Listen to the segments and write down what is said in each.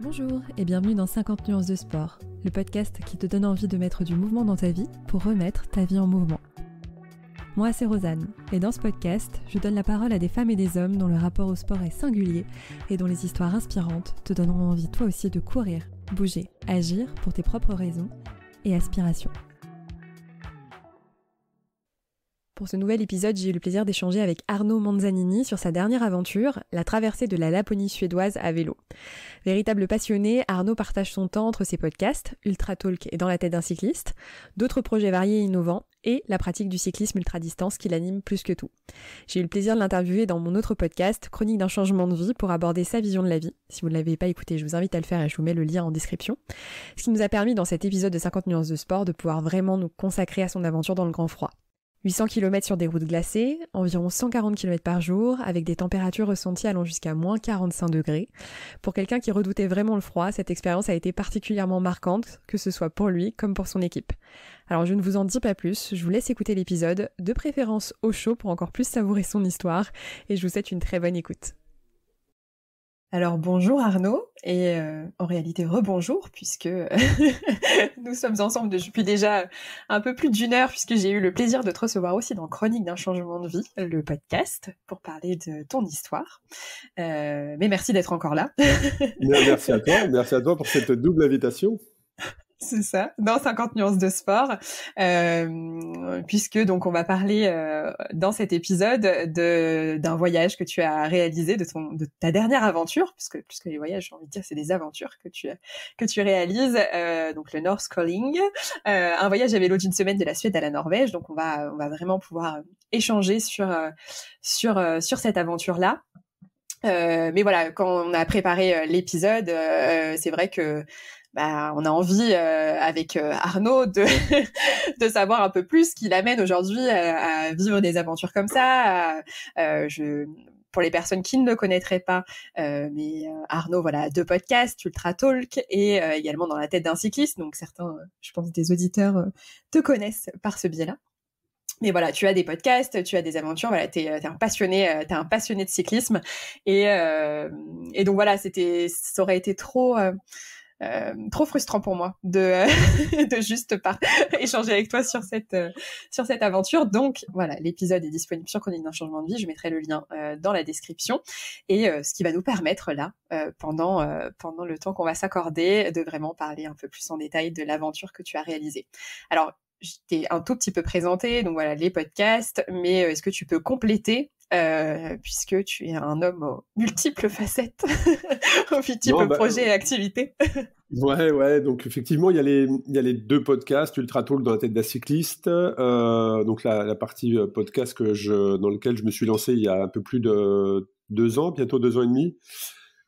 Bonjour et bienvenue dans 50 nuances de sport, le podcast qui te donne envie de mettre du mouvement dans ta vie pour remettre ta vie en mouvement. Moi, c'est Rosanne et dans ce podcast, je donne la parole à des femmes et des hommes dont le rapport au sport est singulier et dont les histoires inspirantes te donneront envie toi aussi de courir, bouger, agir pour tes propres raisons et aspirations. Pour ce nouvel épisode, j'ai eu le plaisir d'échanger avec Arnaud Manzanini sur sa dernière aventure, la traversée de la Laponie suédoise à vélo. Véritable passionné, Arnaud partage son temps entre ses podcasts, Ultra Talk et Dans la tête d'un cycliste, d'autres projets variés et innovants, et la pratique du cyclisme ultra-distance qui l'anime plus que tout. J'ai eu le plaisir de l'interviewer dans mon autre podcast, Chronique d'un changement de vie, pour aborder sa vision de la vie. Si vous ne l'avez pas écouté, je vous invite à le faire et je vous mets le lien en description. Ce qui nous a permis dans cet épisode de 50 nuances de sport de pouvoir vraiment nous consacrer à son aventure dans le grand froid. 800 km sur des routes glacées, environ 140 km par jour, avec des températures ressenties allant jusqu'à moins 45 degrés. Pour quelqu'un qui redoutait vraiment le froid, cette expérience a été particulièrement marquante, que ce soit pour lui comme pour son équipe. Alors je ne vous en dis pas plus, je vous laisse écouter l'épisode, de préférence au chaud pour encore plus savourer son histoire, et je vous souhaite une très bonne écoute. Alors bonjour Arnaud, et en réalité rebonjour puisque nous sommes ensemble depuis déjà un peu plus d'1 heure puisque j'ai eu le plaisir de te recevoir aussi dans Chronique d'un changement de vie, le podcast, pour parler de ton histoire. Mais merci d'être encore là. Merci à toi pour cette double invitation. C'est ça, dans 50 nuances de sport, puisque donc on va parler dans cet épisode d'un voyage que tu as réalisé, de ta dernière aventure, puisque plus que les voyages, j'ai envie de dire, c'est des aventures que tu réalises, donc le North Calling, un voyage à vélo d'1 semaine de la Suède à la Norvège. Donc on va vraiment pouvoir échanger sur cette aventure-là. Mais voilà, quand on a préparé l'épisode, c'est vrai que on a envie avec Arnaud de savoir un peu plus ce qui l'amène aujourd'hui à vivre des aventures comme ça. Pour les personnes qui ne le connaîtraient pas, mais Arnaud, voilà, 2 podcasts, Ultra Talk et également Dans la tête d'un cycliste. Donc certains, je pense, des auditeurs te connaissent par ce biais-là. Mais voilà, tu as des podcasts, tu as des aventures, voilà, t'es un passionné de cyclisme et donc voilà, ça aurait été trop frustrant pour moi de juste pas échanger avec toi sur cette aventure. Donc voilà, l'épisode est disponible sur Chronique d'un changement de vie. Je mettrai le lien dans la description, et ce qui va nous permettre là, pendant le temps qu'on va s'accorder, de vraiment parler un peu plus en détail de l'aventure que tu as réalisée. Alors, je t'ai un tout petit peu présenté, donc voilà, les podcasts, mais est-ce que tu peux compléter, puisque tu es un homme aux multiples facettes, aux multiples projets et activités. Ouais, donc effectivement, il y a les 2 podcasts, Ultra Talk Dans la tête d'un cycliste, donc la partie podcast dans lequel je me suis lancé il y a un peu plus de 2 ans, bientôt 2 ans et demi.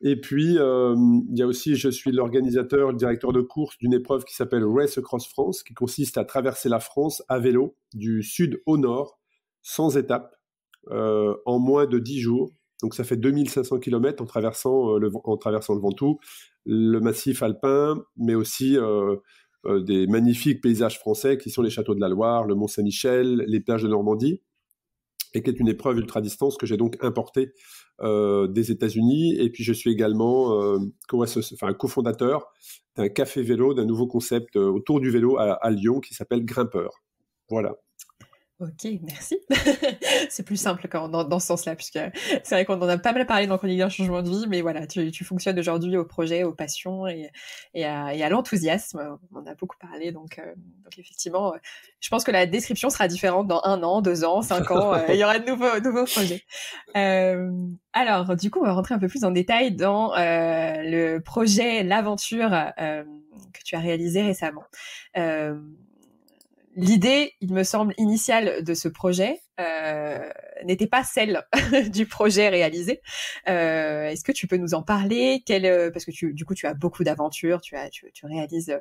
Et puis, il y a aussi, je suis l'organisateur, le directeur de course d'une épreuve qui s'appelle Race Across France, qui consiste à traverser la France à vélo, du sud au nord, sans étape, en moins de 10 jours. Donc ça fait 2500 km en traversant le Ventoux, le massif alpin, mais aussi des magnifiques paysages français qui sont les châteaux de la Loire, le Mont-Saint-Michel, les plages de Normandie, et qui est une épreuve ultra-distance que j'ai donc importée des États-Unis. Et puis je suis également cofondateur d'un café vélo, d'un nouveau concept autour du vélo à Lyon qui s'appelle Grimpeur. Voilà. Ok, merci. C'est plus simple dans ce sens-là, puisque c'est vrai qu'on en a pas mal parlé dans Chronique d'un changement de vie, mais voilà, tu fonctionnes aujourd'hui au projet, aux passions et à l'enthousiasme. On en a beaucoup parlé, donc effectivement, je pense que la description sera différente dans 1 an, 2 ans, 5 ans. Il y aura de nouveaux projets. Alors, du coup, on va rentrer un peu plus en détail dans le projet, l'aventure que tu as réalisé récemment. L'idée, il me semble, initiale de ce projet n'était pas celle du projet réalisé. Est-ce que tu peux nous en parler? Parce que tu as beaucoup d'aventures, tu réalises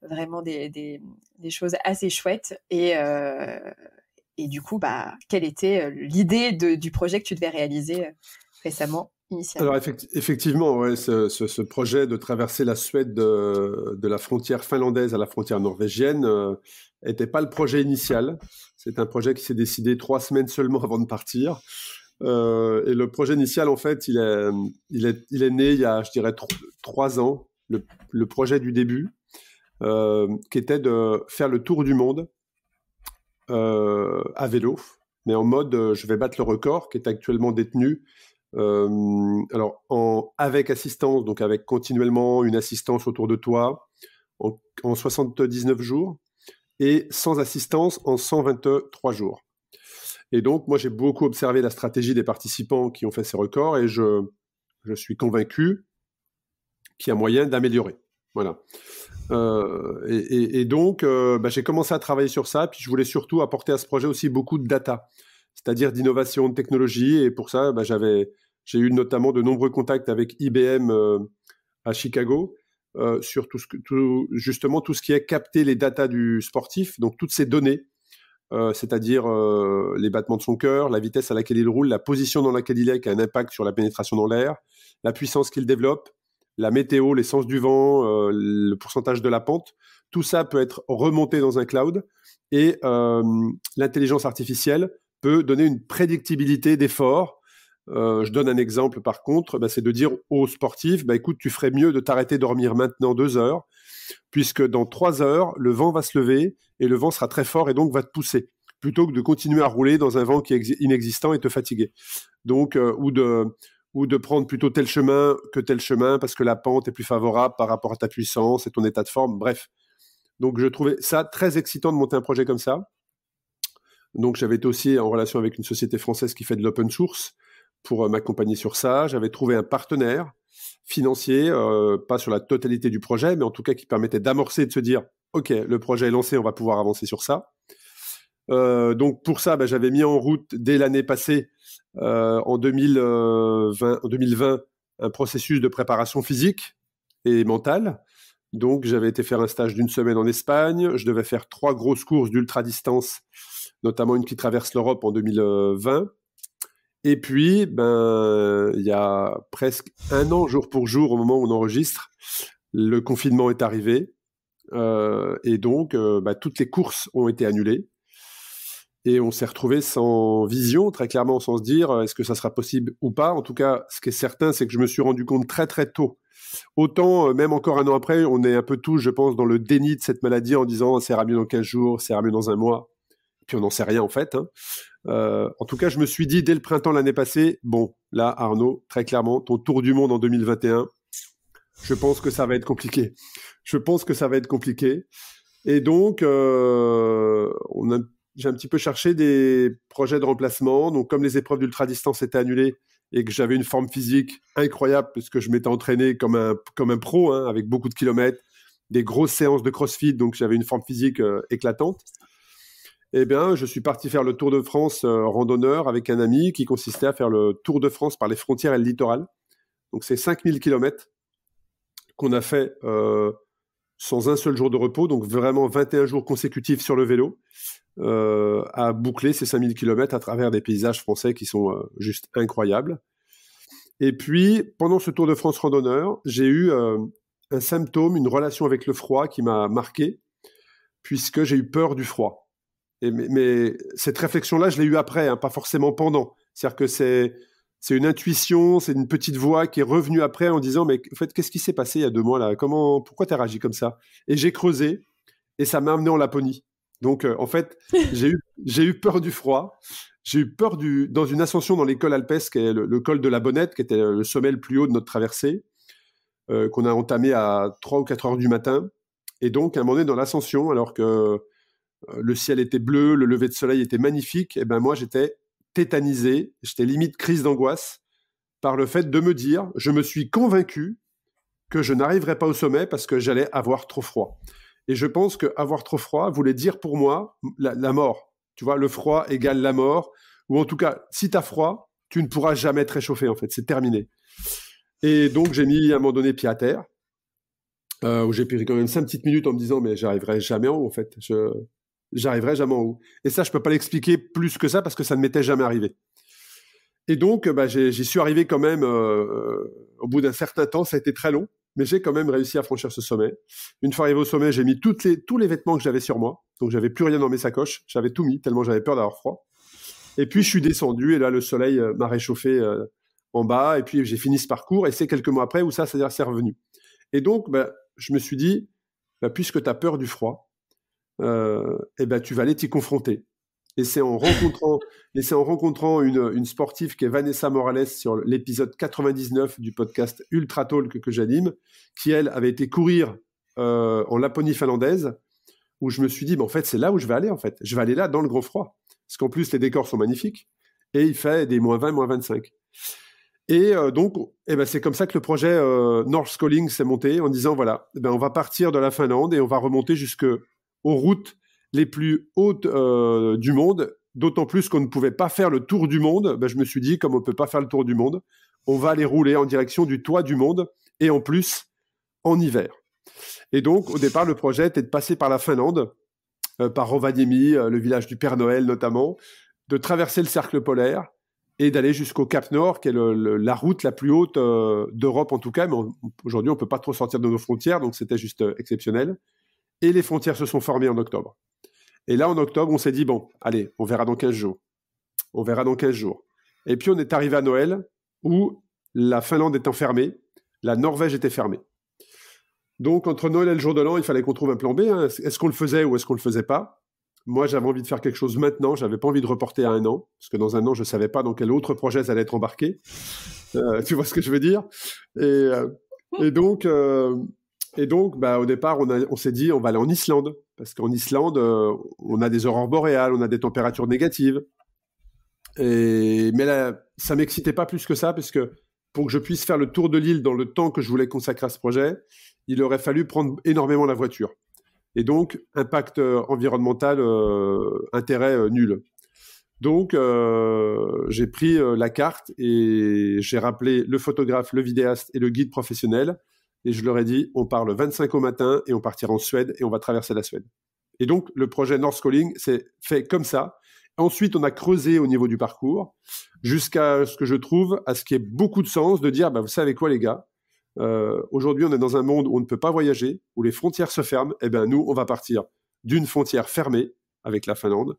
vraiment des choses assez chouettes, et du coup, quelle était l'idée du projet que tu devais réaliser récemment, initialement? Alors effectivement, ouais, ce projet de traverser la Suède de la frontière finlandaise à la frontière norvégienne n'était pas le projet initial. C'est un projet qui s'est décidé 3 semaines seulement avant de partir. Et le projet initial, en fait, il est né il y a, je dirais, 3 ans. le projet du début, qui était de faire le tour du monde à vélo, mais en mode je vais battre le record qui est actuellement détenu alors avec assistance, donc avec continuellement une assistance autour de toi en 79 jours et sans assistance en 123 jours. Et donc moi j'ai beaucoup observé la stratégie des participants qui ont fait ces records et je suis convaincu qu'il y a moyen d'améliorer. Voilà. Et donc, j'ai commencé à travailler sur ça, puis je voulais surtout apporter à ce projet aussi beaucoup de data, c'est-à-dire d'innovation, de technologie, et pour ça, j'ai eu notamment de nombreux contacts avec IBM à Chicago, sur justement tout ce qui est capter les datas du sportif, donc toutes ces données, c'est-à-dire les battements de son cœur, la vitesse à laquelle il roule, la position dans laquelle il est, qui a un impact sur la pénétration dans l'air, la puissance qu'il développe, la météo, l'essence du vent, le pourcentage de la pente, tout ça peut être remonté dans un cloud et l'intelligence artificielle peut donner une prédictibilité d'effort. Je donne un exemple par contre, c'est de dire aux sportifs, écoute, tu ferais mieux de t'arrêter de dormir maintenant 2 heures, puisque dans 3 heures, le vent va se lever et le vent sera très fort et donc va te pousser, plutôt que de continuer à rouler dans un vent qui est inexistant et te fatiguer. Donc, ou de prendre plutôt tel chemin que tel chemin parce que la pente est plus favorable par rapport à ta puissance et ton état de forme, bref. Donc, je trouvais ça très excitant de monter un projet comme ça. Donc, j'avais été aussi en relation avec une société française qui fait de l'open source pour m'accompagner sur ça. J'avais trouvé un partenaire financier, pas sur la totalité du projet, mais en tout cas qui permettait d'amorcer et de se dire « Ok, le projet est lancé, on va pouvoir avancer sur ça ». Donc pour ça, j'avais mis en route dès l'année passée, en 2020, un processus de préparation physique et mentale. Donc j'avais été faire un stage d'1 semaine en Espagne. Je devais faire 3 grosses courses d'ultra-distance, notamment une qui traverse l'Europe en 2020. Et puis, il y a presque 1 an, jour pour jour, au moment où on enregistre, le confinement est arrivé. Et donc, toutes les courses ont été annulées. Et on s'est retrouvé sans vision, très clairement, sans se dire est-ce que ça sera possible ou pas. En tout cas, ce qui est certain, c'est que je me suis rendu compte très très tôt. Autant, même encore 1 an après, on est un peu tous, je pense, dans le déni de cette maladie en disant ça ira mieux dans 15 jours, ça ira mieux dans 1 mois. Puis on n'en sait rien en fait. En tout cas, je me suis dit dès le printemps l'année passée, bon, là, Arnaud, très clairement, ton tour du monde en 2021, je pense que ça va être compliqué. Et donc, j'ai un petit peu cherché des projets de remplacement. Donc, comme les épreuves d'ultra-distance étaient annulées et que j'avais une forme physique incroyable puisque je m'étais entraîné comme un pro, avec beaucoup de kilomètres, des grosses séances de crossfit, donc j'avais une forme physique éclatante. Eh bien, je suis parti faire le Tour de France randonneur avec un ami qui consistait à faire le Tour de France par les frontières et le littoral. Donc, c'est 5000 km qu'on a fait sans un seul jour de repos, donc vraiment 21 jours consécutifs sur le vélo, à boucler ces 5000 km à travers des paysages français qui sont juste incroyables. Et puis, pendant ce Tour de France randonneur, j'ai eu un symptôme, une relation avec le froid qui m'a marqué, puisque j'ai eu peur du froid. Mais cette réflexion-là, je l'ai eue après, pas forcément pendant. C'est-à-dire que c'est une intuition, c'est une petite voix qui est revenue après en disant « Mais en fait, qu'est-ce qui s'est passé il y a 2 mois là ? Pourquoi tu as réagi comme ça ?» Et j'ai creusé et ça m'a amené en Laponie. Donc, en fait, j'ai eu peur du froid. J'ai eu peur dans une ascension dans les cols alpesques, qui est le col de la Bonnette, qui était le sommet le plus haut de notre traversée, qu'on a entamé à 3 ou 4 heures du matin. Et donc, à un moment donné, dans l'ascension, alors que le ciel était bleu, le lever de soleil était magnifique, et moi, j'étais tétanisé, j'étais limite crise d'angoisse par le fait de me dire, je me suis convaincu que je n'arriverais pas au sommet parce que j'allais avoir trop froid. Et je pense qu'avoir trop froid voulait dire pour moi la mort. Tu vois, le froid égale la mort. Ou en tout cas, si tu as froid, tu ne pourras jamais te réchauffer, en fait. C'est terminé. Et donc, j'ai mis à un moment donné pied à terre, où j'ai pris quand même 5 petites minutes en me disant, mais j'arriverai jamais en haut, en fait. J'arriverai jamais en haut. Et ça, je peux pas l'expliquer plus que ça parce que ça ne m'était jamais arrivé. Et donc, j'y suis arrivé quand même au bout d'un certain temps. Ça a été très long, mais j'ai quand même réussi à franchir ce sommet. Une fois arrivé au sommet, j'ai mis tous les vêtements que j'avais sur moi. Donc, j'avais plus rien dans mes sacoches. J'avais tout mis tellement j'avais peur d'avoir froid. Et puis, je suis descendu et là, le soleil m'a réchauffé en bas. Et puis, j'ai fini ce parcours et c'est quelques mois après où ça, c'est-à-dire, c'est revenu. Et donc, je me suis dit, puisque tu as peur du froid, tu vas aller t'y confronter. Et c'est en rencontrant une sportive qui est Vanessa Morales sur l'épisode 99 du podcast Ultra Talk que j'anime, qui, elle, avait été courir en Laponie finlandaise, où je me suis dit, en fait, c'est là où je vais aller, en fait. Je vais aller là, dans le grand froid. Parce qu'en plus, les décors sont magnifiques. Et il fait des moins 20, moins 25. Et donc, c'est comme ça que le projet North Calling s'est monté, en disant, voilà, on va partir de la Finlande et on va remonter jusqu'aux routes les plus hautes du monde, d'autant plus qu'on ne pouvait pas faire le tour du monde. Je me suis dit, comme on ne peut pas faire le tour du monde, on va aller rouler en direction du toit du monde, et en plus, en hiver. Et donc, au départ, le projet était de passer par la Finlande, par Rovaniemi, le village du Père Noël notamment, de traverser le cercle polaire et d'aller jusqu'au Cap Nord, qui est la route la plus haute d'Europe en tout cas. Mais aujourd'hui, on ne peut pas trop sortir de nos frontières, donc c'était juste exceptionnel. Et les frontières se sont formées en octobre. Et là, en octobre, on s'est dit, bon, allez, on verra dans 15 jours. On verra dans 15 jours. Et puis, on est arrivé à Noël, où la Finlande était fermée, la Norvège était fermée. Donc, entre Noël et le jour de l'an, il fallait qu'on trouve un plan B. Hein. Est-ce qu'on le faisait ou est-ce qu'on ne le faisait pas ? Moi, j'avais envie de faire quelque chose maintenant. Je n'avais pas envie de reporter à 1 an, parce que dans 1 an, je ne savais pas dans quel autre projet ça allait être embarqué. Tu vois ce que je veux dire ? Et donc, au départ, on s'est dit, on va aller en Islande. Parce qu'en Islande, on a des aurores boréales, on a des températures négatives. Mais là, ça ne m'excitait pas plus que ça, parce que pour que je puisse faire le tour de l'île dans le temps que je voulais consacrer à ce projet, il aurait fallu prendre énormément la voiture. Et donc, impact environnemental, intérêt nul. Donc, j'ai pris la carte et j'ai rappelé le photographe, le vidéaste et le guide professionnel. Et je leur ai dit, on part le 25 au matin et on partira en Suède et on va traverser la Suède. Et donc, le projet North Calling s'est fait comme ça. Ensuite, on a creusé au niveau du parcours jusqu'à ce que je trouve, à ce qui ait beaucoup de sens de dire, vous savez quoi les gars, aujourd'hui, on est dans un monde où on ne peut pas voyager, où les frontières se ferment. Nous, on va partir d'une frontière fermée avec la Finlande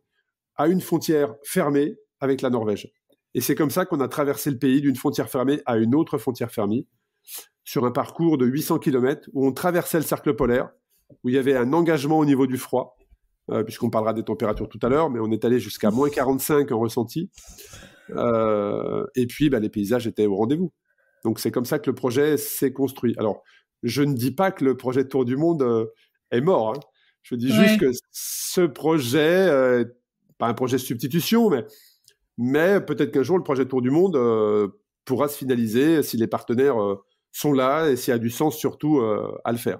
à une frontière fermée avec la Norvège. Et c'est comme ça qu'on a traversé le pays d'une frontière fermée à une autre frontière fermée, sur un parcours de 800 km où on traversait le cercle polaire, où il y avait un engagement au niveau du froid, puisqu'on parlera des températures tout à l'heure, mais on est allé jusqu'à moins 45 en ressenti. Et puis, les paysages étaient au rendez-vous. Donc, c'est comme ça que le projet s'est construit. Alors, je ne dis pas que le projet Tour du Monde est mort. Hein. Je dis juste que ce projet, pas un projet de substitution, mais peut-être qu'un jour, le projet Tour du Monde pourra se finaliser si les partenaires sont là et s'il y a du sens surtout à le faire.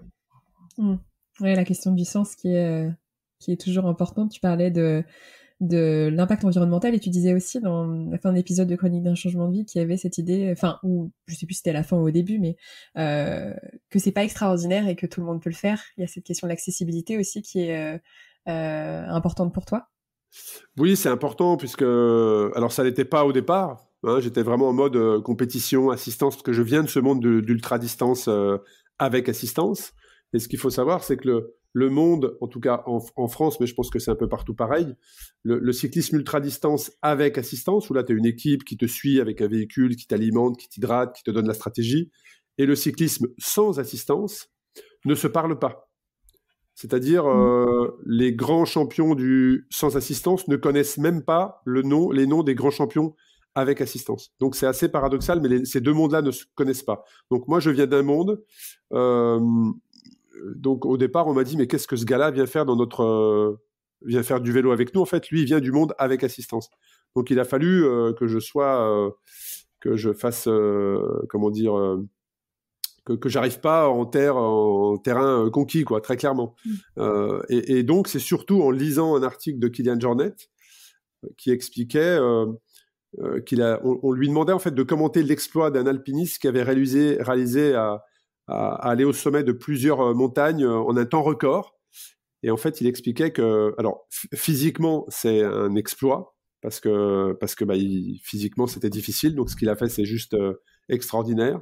Oui, la question du sens qui est toujours importante. Tu parlais de l'impact environnemental et tu disais aussi dans la fin de l'épisode de Chronique d'un changement de vie qu'il y avait cette idée, ou je sais plus si c'était à la fin ou au début, mais que c'est pas extraordinaire et que tout le monde peut le faire. Il y a cette question de l'accessibilité aussi qui est importante pour toi. Oui, c'est important puisque, alors ça l'était pas au départ, hein, j'étais vraiment en mode compétition, assistance, parce que je viens de ce monde d'ultra-distance avec assistance. Et ce qu'il faut savoir, c'est que le monde, en tout cas en France, mais je pense que c'est un peu partout pareil, le cyclisme ultra-distance avec assistance, où là tu as une équipe qui te suit avec un véhicule, qui t'alimente, qui t'hydrate, qui te donne la stratégie, et le cyclisme sans assistance ne se parle pas. C'est-à-dire, les grands champions du sans assistance ne connaissent même pas les noms des grands champions avec assistance. Donc, c'est assez paradoxal, mais ces deux mondes-là ne se connaissent pas. Donc, moi, je viens d'un monde. Donc, au départ, on m'a dit, mais qu'est-ce que ce gars-là vient faire vient faire du vélo avec nous? En fait, lui, il vient du monde avec assistance. Donc, il a fallu que je fasse, que j'arrive pas en terrain conquis, quoi, très clairement. Et donc, c'est surtout en lisant un article de Kilian Jornet qui expliquait on lui demandait en fait de commenter l'exploit d'un alpiniste qui avait réalisé à aller au sommet de plusieurs montagnes en un temps record. Et en fait, il expliquait que, alors, physiquement, c'est un exploit parce que physiquement, c'était difficile. Donc, ce qu'il a fait, c'est juste extraordinaire.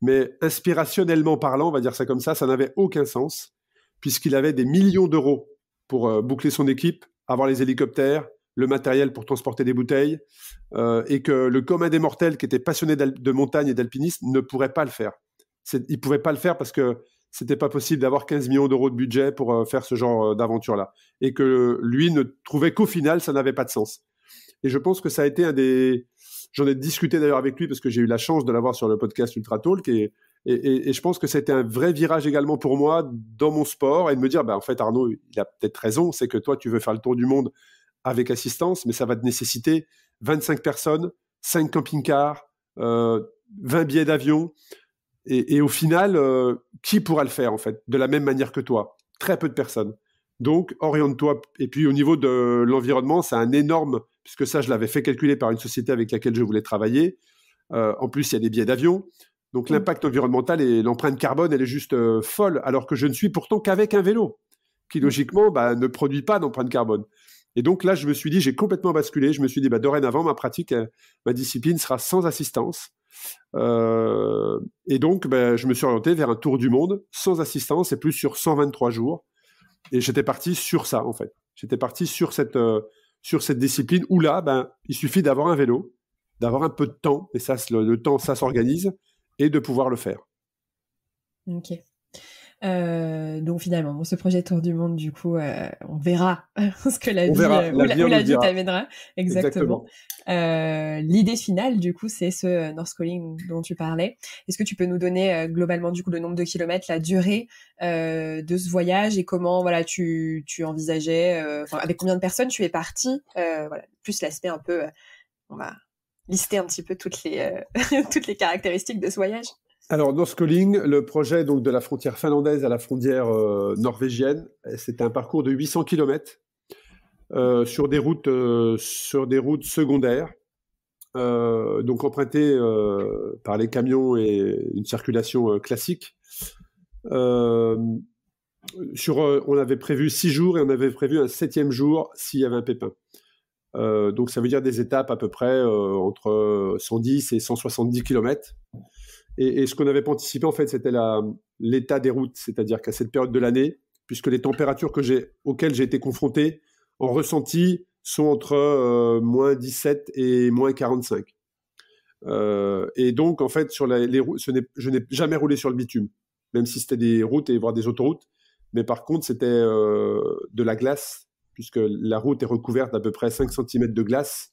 Mais inspirationnellement parlant, on va dire ça comme ça n'avait aucun sens, puisqu'il avait des millions d'euros pour boucler son équipe, avoir les hélicoptères, le matériel pour transporter des bouteilles, et que le commun des mortels qui était passionné de montagne et d'alpinisme ne pourrait pas le faire. il ne pouvait pas le faire parce que ce n'était pas possible d'avoir 15 millions d'euros de budget pour faire ce genre d'aventure-là. Et que lui ne trouvait qu'au final, ça n'avait pas de sens. Et je pense que ça a été j'en ai discuté d'ailleurs avec lui parce que j'ai eu la chance de l'avoir sur le podcast Ultra Talk et je pense que c'était un vrai virage également pour moi dans mon sport et de me dire, en fait, Arnaud, il a peut-être raison, c'est que toi, tu veux faire le tour du monde avec assistance, mais ça va te nécessiter 25 personnes, 5 camping-cars, 20 billets d'avion. Et au final, qui pourra le faire, en fait, de la même manière que toi? Très peu de personnes. Donc, oriente-toi. Et puis, au niveau de l'environnement, c'est un énorme... Puisque ça, je l'avais fait calculer par une société avec laquelle je voulais travailler. En plus, il y a des billets d'avion. Donc, l'impact environnemental et l'empreinte carbone, elle est juste folle, alors que je ne suis pourtant qu'avec un vélo, qui, logiquement, ne produit pas d'empreinte carbone. Et donc, là, je me suis dit, j'ai complètement basculé. Je me suis dit, dorénavant, ma pratique, ma discipline sera sans assistance. Et donc, je me suis orienté vers un tour du monde sans assistance et plus sur 123 jours. Et j'étais parti sur ça, en fait. J'étais parti sur cette discipline où là, il suffit d'avoir un vélo, d'avoir un peu de temps, et ça, le temps, ça s'organise, et de pouvoir le faire. Ok. Donc finalement, ce projet Tour du Monde, du coup, on verra ce que la vie t'amènera. Exactement. L'idée finale, du coup, c'est ce North Calling dont tu parlais. Est-ce que tu peux nous donner globalement, du coup, le nombre de kilomètres, la durée de ce voyage et comment, voilà, tu envisageais, avec combien de personnes tu es parti, voilà, plus l'aspect un peu, on va lister un petit peu toutes les caractéristiques de ce voyage. Alors, North Calling, le projet donc, de la frontière finlandaise à la frontière norvégienne, c'était un parcours de 800 km sur des routes secondaires, donc empruntées par les camions et une circulation classique. On avait prévu 6 jours et on avait prévu un 7e jour s'il y avait un pépin. Donc, ça veut dire des étapes à peu près entre 110 et 170 km. Et ce qu'on n'avait pas anticipé, en fait, c'était l'état des routes. C'est-à-dire qu'à cette période de l'année, puisque les températures auxquelles j'ai été confronté en ressenti sont entre moins 17 et moins 45. Et donc, en fait, sur les routes, je n'ai jamais roulé sur le bitume, même si c'était des routes et voire des autoroutes. Mais par contre, c'était de la glace, puisque la route est recouverte d'à peu près 5 cm de glace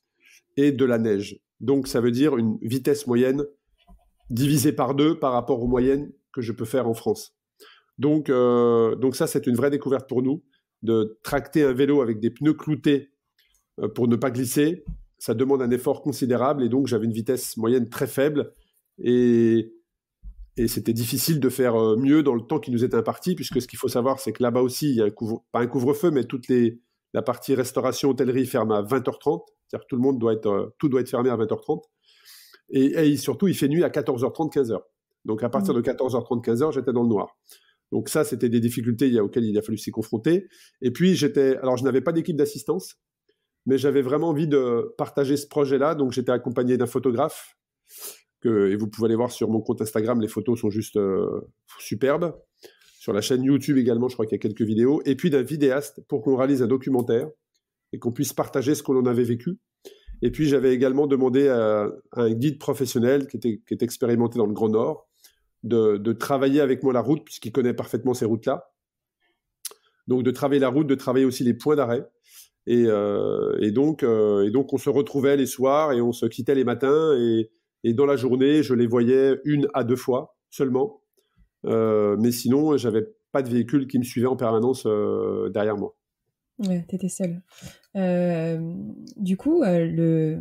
et de la neige. Donc, ça veut dire une vitesse moyenne divisé par 2 par rapport aux moyennes que je peux faire en France. Donc ça, c'est une vraie découverte pour nous, de tracter un vélo avec des pneus cloutés pour ne pas glisser. Ça demande un effort considérable et donc j'avais une vitesse moyenne très faible et c'était difficile de faire mieux dans le temps qui nous était imparti, puisque ce qu'il faut savoir, c'est que là-bas aussi, il y a pas un couvre-feu, mais la partie restauration, hôtellerie ferme à 20h30, c'est-à-dire que tout doit être fermé à 20h30. Et surtout, il fait nuit à 14h30, 15h. Donc, à partir de 14h30, 15h, j'étais dans le noir. Donc, ça, c'était des difficultés auxquelles il a fallu s'y confronter. Et puis, je n'avais pas d'équipe d'assistance, mais j'avais vraiment envie de partager ce projet-là. Donc, j'étais accompagné d'un photographe, et vous pouvez aller voir sur mon compte Instagram, les photos sont juste superbes. Sur la chaîne YouTube également, je crois qu'il y a quelques vidéos. Et puis, d'un vidéaste pour qu'on réalise un documentaire et qu'on puisse partager ce qu'on en avait vécu. Et puis, j'avais également demandé à un guide professionnel qui est expérimenté dans le Grand Nord de travailler avec moi la route, puisqu'il connaît parfaitement ces routes-là. Donc, de travailler la route, de travailler aussi les points d'arrêt. Et donc, on se retrouvait les soirs et on se quittait les matins. Et dans la journée, je les voyais 1 à 2 fois seulement. Mais sinon, je n'avais pas de véhicule qui me suivait en permanence derrière moi. Ouais, t'étais seule. Du coup, le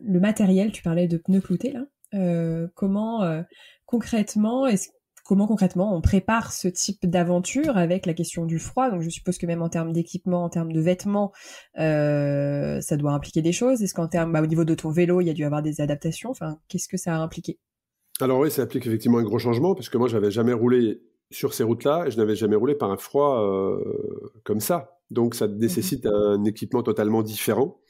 matériel, tu parlais de pneus cloutés là. Comment concrètement on prépare ce type d'aventure avec la question du froid? Donc je suppose que même en termes d'équipement, en termes de vêtements, ça doit impliquer des choses. Est-ce qu'en termes, au niveau de ton vélo, il y a dû avoir des adaptations? Enfin, qu'est-ce que ça a impliqué? Alors oui, ça implique effectivement un gros changement, parce que moi, j'avais jamais roulé sur ces routes-là et je n'avais jamais roulé par un froid comme ça. Donc, ça nécessite un équipement totalement différent.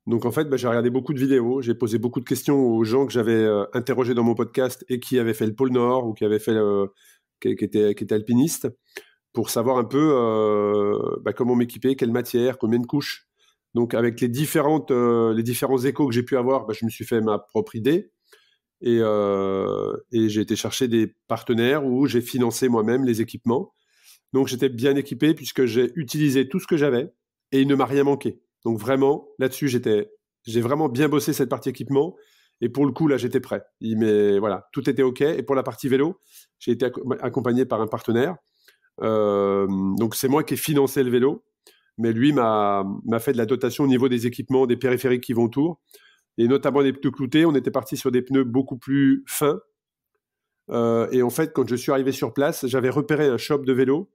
Donc, en fait, j'ai regardé beaucoup de vidéos. J'ai posé beaucoup de questions aux gens que j'avais interrogés dans mon podcast et qui avaient fait le pôle Nord ou qui avaient fait qui étaient alpinistes, pour savoir un peu comment m'équiper, quelle matière, combien de couches. Donc, avec les différents échos que j'ai pu avoir, je me suis fait ma propre idée. Et j'ai été chercher des partenaires où j'ai financé moi-même les équipements. Donc, j'étais bien équipé puisque j'ai utilisé tout ce que j'avais et il ne m'a rien manqué. Donc, vraiment, là-dessus, j'ai vraiment bien bossé cette partie équipement. Et pour le coup, là, j'étais prêt. Mais voilà, tout était OK. Et pour la partie vélo, j'ai été accompagné par un partenaire. Donc, c'est moi qui ai financé le vélo. Mais lui m'a fait de la dotation au niveau des équipements, des périphériques qui vont autour. Et notamment des pneus cloutés. On était parti sur des pneus beaucoup plus fins. Et en fait, quand je suis arrivé sur place, j'avais repéré un shop de vélo.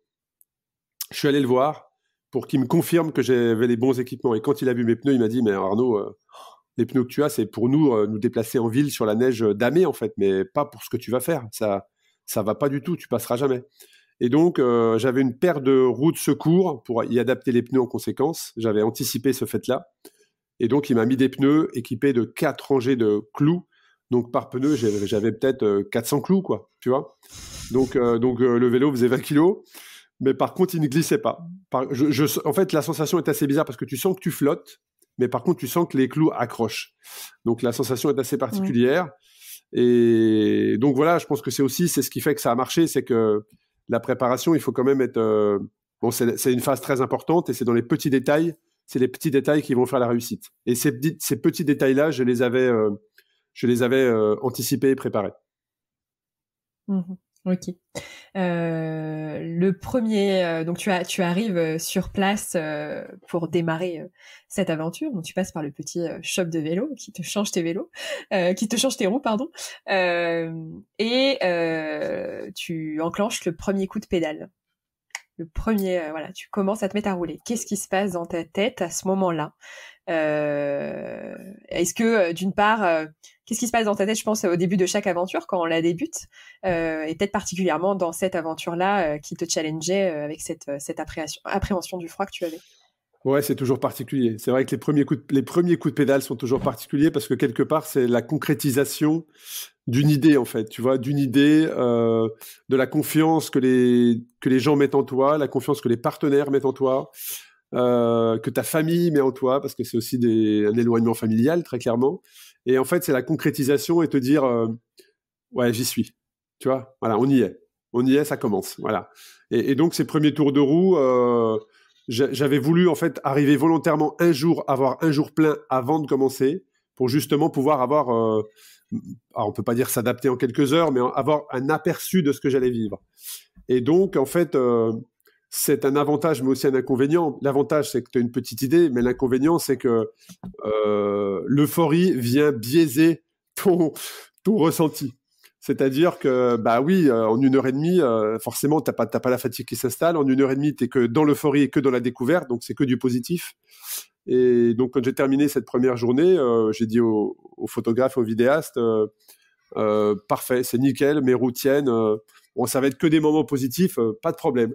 Je suis allé le voir pour qu'il me confirme que j'avais les bons équipements. Et quand il a vu mes pneus, il m'a dit « Mais Arnaud, les pneus que tu as, c'est pour nous déplacer en ville sur la neige damée, en fait, mais pas pour ce que tu vas faire. Ça va pas du tout, tu passeras jamais. » Et donc, j'avais une paire de roues de secours pour y adapter les pneus en conséquence. J'avais anticipé ce fait-là. Et donc, il m'a mis des pneus équipés de 4 rangées de clous. Donc, par pneu, j'avais peut-être 400 clous, quoi, tu vois. Donc, le vélo faisait 20 kilos. Mais par contre, il ne glissait pas. En fait, la sensation est assez bizarre parce que tu sens que tu flottes, mais par contre, tu sens que les clous accrochent. Donc, la sensation est assez particulière. Et donc, voilà, je pense que c'est ce qui fait que ça a marché, c'est que la préparation, il faut quand même être... Bon, c'est une phase très importante et c'est dans les petits détails. C'est les petits détails qui vont faire la réussite. Et ces petits détails-là, je les avais anticipés et préparés. Ok. Le premier, donc tu arrives sur place pour démarrer cette aventure. Donc tu passes par le petit shop de vélo qui te change tes vélos, qui te change tes roues, pardon. Et tu enclenches le premier coup de pédale. Le premier, voilà, tu commences à te mettre à rouler. Qu'est-ce qui se passe dans ta tête à ce moment-là? Est-ce que, d'une part, qu'est-ce qui se passe dans ta tête, je pense, au début de chaque aventure, quand on la débute, et peut-être particulièrement dans cette aventure-là qui te challengeait avec cette appréhension du froid que tu avais? Ouais, c'est toujours particulier. C'est vrai que les premiers coups de pédale sont toujours particuliers parce que quelque part, c'est la concrétisation d'une idée, en fait, tu vois, d'une idée, de la confiance que les gens mettent en toi, la confiance que les partenaires mettent en toi, que ta famille met en toi, parce que c'est aussi un éloignement familial, très clairement. Et en fait, c'est la concrétisation et te dire, ouais, j'y suis. Tu vois, voilà, on y est, ça commence. Voilà. Et donc, ces premiers tours de roue, j'avais voulu, en fait, arriver volontairement avoir un jour plein avant de commencer, pour justement pouvoir avoir, alors on peut pas dire s'adapter en quelques heures, mais avoir un aperçu de ce que j'allais vivre. Et donc, en fait, c'est un avantage, mais aussi un inconvénient. L'avantage, c'est que tu as une petite idée, mais l'inconvénient, c'est que l'euphorie vient biaiser ton ressenti. C'est-à-dire que, bah oui, en 1h30, forcément, t'as pas la fatigue qui s'installe. En 1h30, t'es que dans l'euphorie et que dans la découverte, donc c'est que du positif. Et donc, quand j'ai terminé cette première journée, j'ai dit aux photographes, aux vidéastes, parfait, c'est nickel, mes roues tiennent. Bon, ça va être que des moments positifs, pas de problème.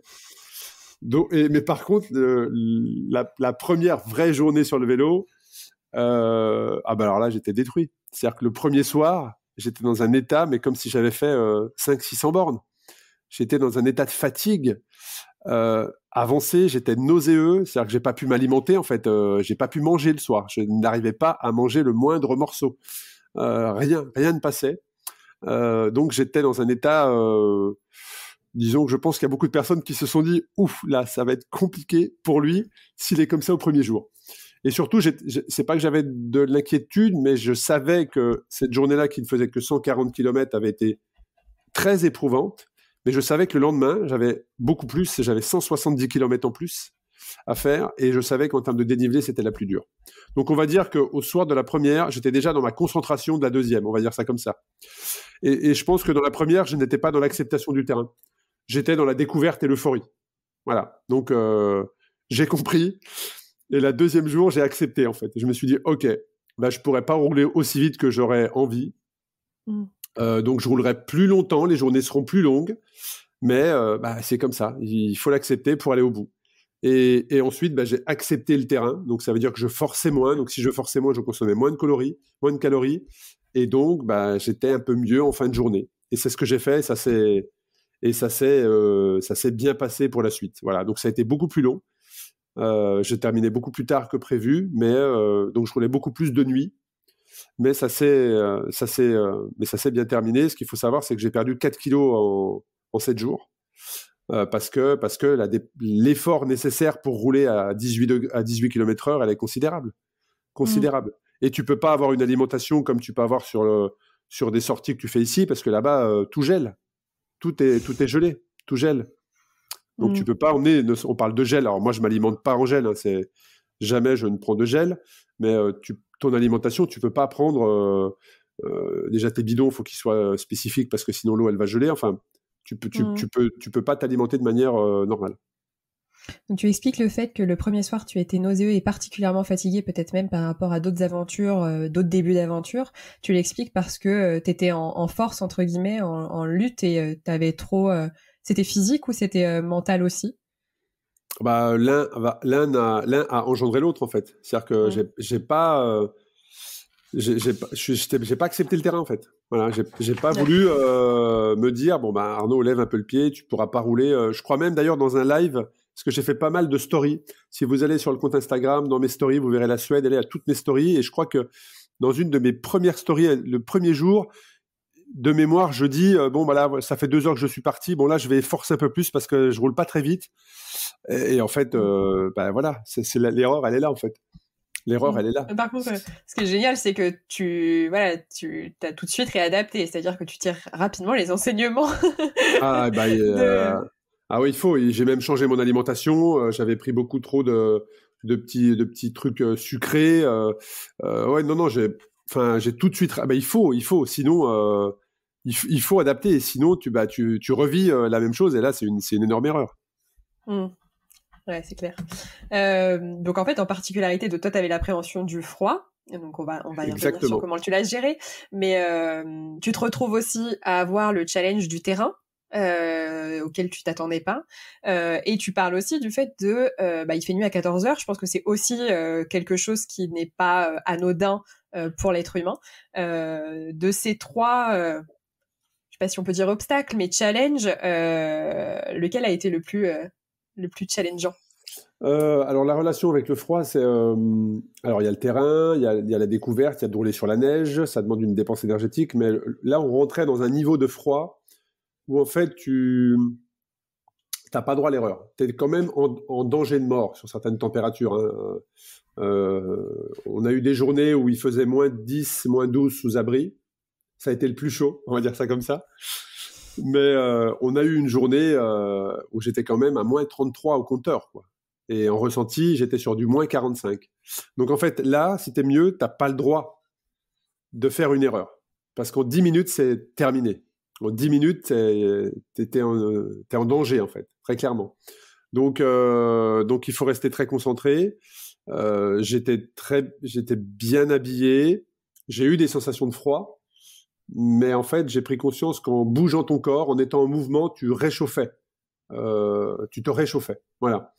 Donc, mais par contre, la première vraie journée sur le vélo, alors là, j'étais détruit. C'est-à-dire que le premier soir, j'étais dans un état, mais comme si j'avais fait 500-600 bornes. J'étais dans un état de fatigue avancé, j'étais nauséeux, c'est-à-dire que j'ai pas pu m'alimenter, en fait. J'ai pas pu manger le soir. Je n'arrivais pas à manger le moindre morceau. Rien ne passait. Donc j'étais dans un état... disons que je pense qu'il y a beaucoup de personnes qui se sont dit « Ouf, là, ça va être compliqué pour lui s'il est comme ça au premier jour ». Et surtout, c'est pas que j'avais de l'inquiétude, mais je savais que cette journée-là, qui ne faisait que 140 km, avait été très éprouvante. Mais je savais que le lendemain, j'avais beaucoup plus, j'avais 170 km en plus à faire, et je savais qu'en termes de dénivelé, c'était la plus dure. Donc on va dire qu'au soir de la première, j'étais déjà dans ma concentration de la deuxième, on va dire ça comme ça. Et je pense que dans la première, je n'étais pas dans l'acceptation du terrain. J'étais dans la découverte et l'euphorie. Voilà. Donc, j'ai compris. Et la deuxième jour, j'ai accepté, en fait. Je me suis dit, OK, bah, je pourrais pas rouler aussi vite que j'aurais envie. Donc, je roulerai plus longtemps. Les journées seront plus longues. Mais bah, c'est comme ça. Il faut l'accepter pour aller au bout. Et ensuite, bah, j'ai accepté le terrain. Donc, ça veut dire que je forçais moins. Donc, si je forçais moins, je consommais moins de calories. Et donc, bah, j'étais un peu mieux en fin de journée. Et c'est ce que j'ai fait. Et ça s'est bien passé pour la suite. Voilà. Donc, ça a été beaucoup plus long. J'ai terminé beaucoup plus tard que prévu, mais donc je roulais beaucoup plus de nuit. mais ça s'est bien terminé. Ce qu'il faut savoir, c'est que j'ai perdu 4 kilos en 7 jours. Parce que l'effort nécessaire pour rouler à 18 km/h, elle est considérable. Et tu peux pas avoir une alimentation comme tu peux avoir sur des sorties que tu fais ici, parce que là-bas, tout gèle. Tout est gelé, tout gèle. Donc tu peux pas emmener, on parle de gel, alors moi je m'alimente pas en gel, hein, jamais je ne prends de gel, mais ton alimentation, tu peux pas prendre, déjà tes bidons, il faut qu'ils soient spécifiques, parce que sinon l'eau elle va geler, enfin tu peux pas t'alimenter de manière normale. Donc tu expliques le fait que le premier soir tu étais nauséeux et particulièrement fatigué, peut-être même par rapport à d'autres aventures, d'autres débuts d'aventure. Tu l'expliques parce que t'étais en force entre guillemets, en lutte, et t'avais trop. C'était physique ou c'était mental aussi? Bah l'un a engendré l'autre en fait. C'est-à-dire que j'ai pas accepté le terrain en fait. Voilà, j'ai pas voulu me dire bon bah Arnaud, lève un peu le pied, tu pourras pas rouler. Je crois même d'ailleurs dans un live, parce que j'ai fait pas mal de stories. Si vous allez sur le compte Instagram, dans mes stories, vous verrez la Suède, elle est à toutes mes stories. Et je crois que dans une de mes premières stories, le premier jour, de mémoire, je dis bon bah là, ça fait 2 heures que je suis parti. Bon là, je vais forcer un peu plus parce que je roule pas très vite. Et en fait, bah voilà, l'erreur, elle est là en fait. L'erreur, elle est là. Par contre, ce qui est génial, c'est que tu t'as tout de suite réadapté, c'est-à-dire que tu tires rapidement les enseignements. Ah bah ah oui, il faut. J'ai même changé mon alimentation. J'avais pris beaucoup trop de petits trucs sucrés. Ouais, non, j'ai tout de suite. Bah, il faut. Sinon, il faut adapter. Et sinon, tu revis la même chose. Et là, c'est une énorme erreur. Ouais, c'est clair. Donc en fait, en particularité de toi, tu avais l'appréhension du froid. Donc on va y revenir sur comment tu l'as géré. Mais tu te retrouves aussi à avoir le challenge du terrain. Auquel tu t'attendais pas, et tu parles aussi du fait de il fait nuit à 14h. Je pense que c'est aussi quelque chose qui n'est pas anodin pour l'être humain. De ces trois, je sais pas si on peut dire obstacles, mais challenge, lequel a été le plus challengeant? Alors la relation avec le froid, c'est alors il y a le terrain, il y a la découverte, il y a de rouler sur la neige, ça demande une dépense énergétique, mais là on rentrait dans un niveau de froid où en fait tu n'as pas droit à l'erreur. Tu es quand même en danger de mort sur certaines températures. Hein. On a eu des journées où il faisait moins 10, moins 12 sous abri. Ça a été le plus chaud, on va dire ça comme ça. Mais on a eu une journée où j'étais quand même à moins 33 au compteur, quoi. Et en ressenti, j'étais sur du moins 45. Donc en fait, là, si t'es mieux, t'as pas le droit de faire une erreur. Parce qu'en 10 minutes, c'est terminé. En 10 minutes, t'es en danger, en fait, très clairement. Donc il faut rester très concentré. J'étais bien habillé. J'ai eu des sensations de froid. Mais en fait, j'ai pris conscience qu'en bougeant ton corps, en étant en mouvement, tu réchauffais. Tu te réchauffais. Voilà.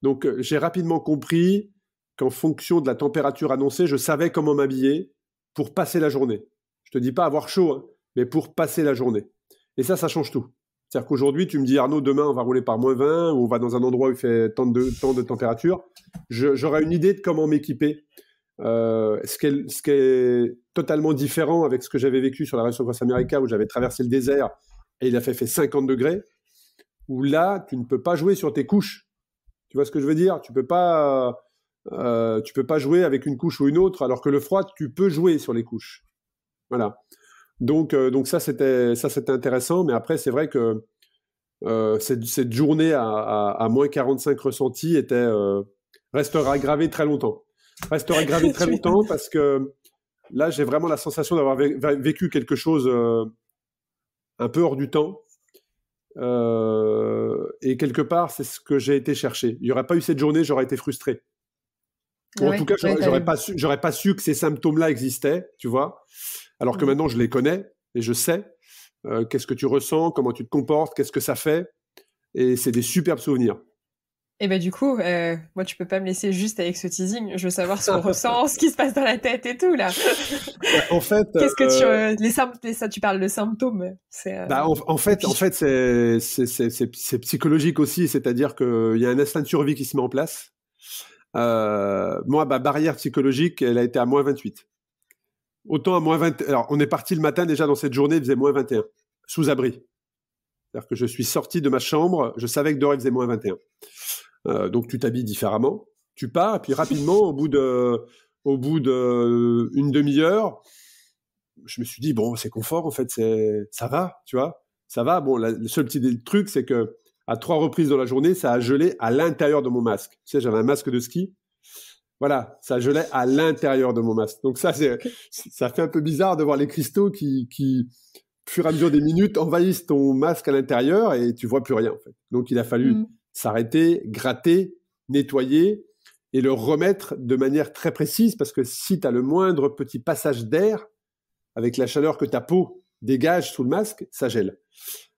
Donc, j'ai rapidement compris qu'en fonction de la température annoncée, je savais comment m'habiller pour passer la journée. Je te dis pas avoir chaud, hein, mais pour passer la journée. Et ça change tout. C'est-à-dire qu'aujourd'hui, tu me dis, Arnaud, demain, on va rouler par moins 20, ou on va dans un endroit où il fait tant de température. J'aurai une idée de comment m'équiper. Ce qui est totalement différent avec ce que j'avais vécu sur la Race Across America, où j'avais traversé le désert et il a fait 50 degrés, où là, tu ne peux pas jouer sur tes couches. Tu vois ce que je veux dire ? Tu peux pas jouer avec une couche ou une autre, alors que le froid, tu peux jouer sur les couches. Voilà. Donc ça, c'était intéressant, mais après, c'est vrai que cette journée à moins 45 ressentis restera gravée très longtemps. Restera gravé très longtemps parce que là, j'ai vraiment la sensation d'avoir vécu quelque chose un peu hors du temps. Et quelque part, c'est ce que j'ai été chercher. Il n'y aurait pas eu cette journée, j'aurais été frustré. Ou en tout cas, j'aurais pas su que ces symptômes-là existaient, tu vois. Alors que maintenant, je les connais et je sais qu'est-ce que tu ressens, comment tu te comportes, qu'est-ce que ça fait. Et c'est des superbes souvenirs. Et ben du coup, moi tu peux pas me laisser juste avec ce teasing. Je veux savoir ce qu'on ressent, ce qui se passe dans la tête et tout là. En fait, qu'est-ce que tu parles de symptômes. En fait, c'est psychologique aussi, c'est-à-dire qu'il y a un instinct de survie qui se met en place. Moi, ma barrière psychologique, elle a été à moins 28. autant à moins 20. Alors, on est parti le matin déjà dans cette journée, il faisait moins 21, sous abri. C'est-à-dire que je suis sorti de ma chambre, je savais que dehors il faisait moins 21. Donc tu t'habilles différemment, tu pars, et puis rapidement, au bout de une demi-heure, je me suis dit, bon, c'est confort, en fait, ça va, tu vois, ça va. Bon, le seul petit truc, c'est que à 3 reprises dans la journée, ça a gelé à l'intérieur de mon masque. Tu sais, j'avais un masque de ski. Voilà, ça gelait à l'intérieur de mon masque. Donc ça fait un peu bizarre de voir les cristaux qui au fur et à mesure des minutes, envahissent ton masque à l'intérieur et tu vois plus rien, en fait. Donc, il a fallu s'arrêter, gratter, nettoyer et le remettre de manière très précise parce que si tu as le moindre petit passage d'air, avec la chaleur que ta peau dégage sous le masque, ça gèle.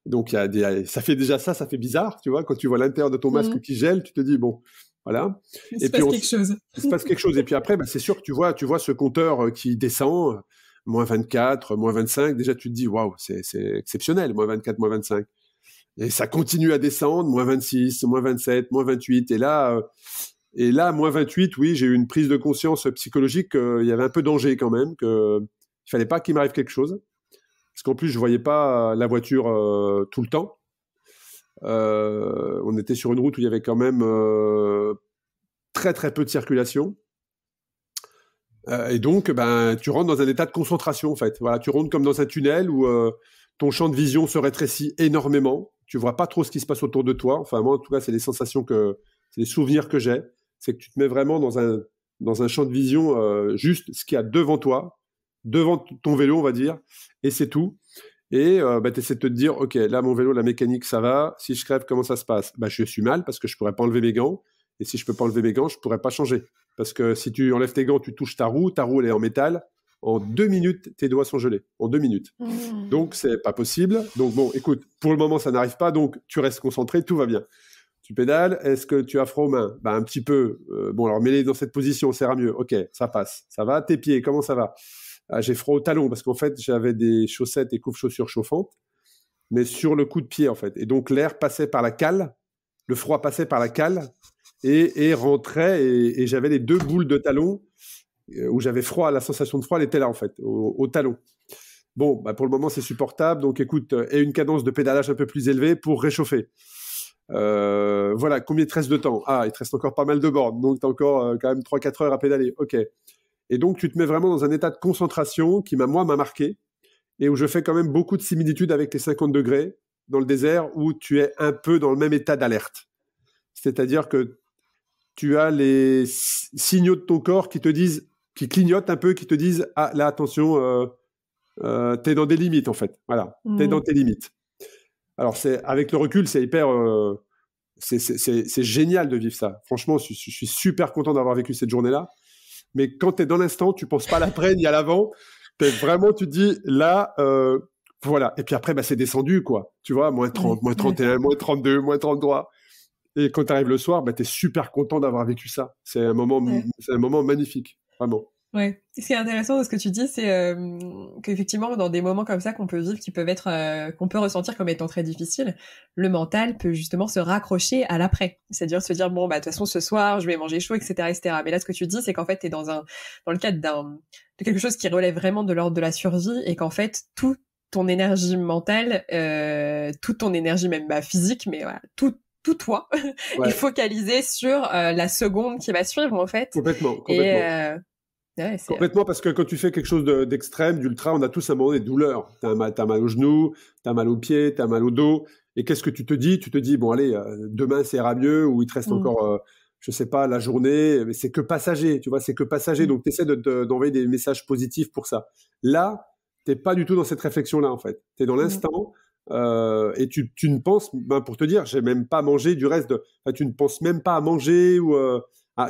Donc, ça fait déjà ça fait bizarre, tu vois. Quand tu vois l'intérieur de ton masque qui gèle, tu te dis, bon, voilà. Il se passe quelque chose. Il se passe quelque chose. Et puis après, c'est sûr que tu vois ce compteur qui descend, moins 24, moins 25. Déjà, tu te dis, waouh, c'est exceptionnel, moins 24, moins 25. Et ça continue à descendre, moins 26, moins 27, moins 28. Et là, moins 28, oui, j'ai eu une prise de conscience psychologique qu'il y avait un peu danger quand même, qu'il fallait pas qu'il m'arrive quelque chose. Parce qu'en plus, je voyais pas la voiture tout le temps. On était sur une route où il y avait quand même très très peu de circulation. Et donc, tu rentres dans un état de concentration, en fait. Voilà, tu rentres comme dans un tunnel où ton champ de vision se rétrécit énormément. Tu vois pas trop ce qui se passe autour de toi. Enfin, moi, en tout cas, c'est les sensations c'est les souvenirs que j'ai. C'est que tu te mets vraiment dans un champ de vision juste ce qu'il y a devant toi, devant ton vélo, on va dire, et c'est tout. Et tu essaies de te dire, ok, là, mon vélo, la mécanique, ça va. Si je crève, comment ça se passe ? Je suis mal parce que je pourrais pas enlever mes gants. Et si je peux pas enlever mes gants, je pourrais pas changer. Parce que si tu enlèves tes gants, tu touches ta roue, elle est en métal. En 2 minutes, tes doigts sont gelés. En 2 minutes. Donc, c'est pas possible. Donc, bon, écoute, pour le moment, ça n'arrive pas. Donc, tu restes concentré, tout va bien. Tu pédales. Est-ce que tu as froid aux mains ? Un petit peu. Bon, alors, mets-les dans cette position, ça ira mieux. Ok, ça passe. Ça va ? Tes pieds, comment ça va ? J'ai froid au talon parce qu'en fait, j'avais des chaussettes et coupe-chaussures chauffantes, mais sur le coup de pied, en fait. Et donc, l'air passait par la cale, le froid passait par la cale et rentrait et j'avais les 2 boules de talon où j'avais froid, la sensation de froid, elle était là, en fait, au talon. Bon, pour le moment, c'est supportable. Donc, écoute, et une cadence de pédalage un peu plus élevée pour réchauffer. Voilà, combien il te reste de temps ? Il te reste encore pas mal de bornes, donc tu as encore quand même 3-4 heures à pédaler. Ok. Et donc, tu te mets vraiment dans un état de concentration qui, m'a marqué et où je fais quand même beaucoup de similitudes avec les 50 degrés dans le désert où tu es un peu dans le même état d'alerte. C'est-à-dire que tu as les signaux de ton corps qui clignotent un peu, qui te disent « Ah, là, attention, t'es dans des limites, en fait. » Voilà, t'es dans tes limites. Alors, avec le recul, c'est hyper... c'est génial de vivre ça. Franchement, je suis super content d'avoir vécu cette journée-là. Mais quand tu es dans l'instant, tu penses pas à l'après ni à l'avant. Tu te dis, là, voilà. Et puis après, c'est descendu, quoi. Tu vois, moins 30, moins 31, moins 32, moins 33. Et quand tu arrives le soir, tu es super content d'avoir vécu ça. C'est un moment magnifique, vraiment. Ouais. Ce qui est intéressant de ce que tu dis, c'est qu'effectivement, dans des moments comme ça qu'on peut vivre, qui peuvent être, qu'on peut ressentir comme étant très difficiles, le mental peut justement se raccrocher à l'après. C'est-à-dire se dire, bon, de toute façon, ce soir, je vais manger chaud, etc., etc. Mais là, ce que tu dis, c'est qu'en fait, t'es dans le cadre de quelque chose qui relève vraiment de l'ordre de la survie et qu'en fait, toute ton énergie mentale, toute ton énergie même physique, mais voilà, tout toi, est focalisé sur la seconde qui va suivre, en fait. Complètement. Ouais, complètement, parce que quand tu fais quelque chose d'extrême, d'ultra, on a tous un moment des douleurs. T'as mal au genou, t'as mal aux pieds, t'as mal au dos. Et qu'est-ce que tu te dis ? Tu te dis, bon, allez, demain, ça ira mieux, ou il te reste encore, je sais pas, la journée. Mais c'est que passager, tu vois, c'est que passager. Donc, t'essaies d'envoyer des messages positifs pour ça. Là, t'es pas du tout dans cette réflexion-là, en fait. T'es dans l'instant, et tu ne penses, pour te dire, j'ai même pas mangé du reste tu ne penses même pas à manger ou,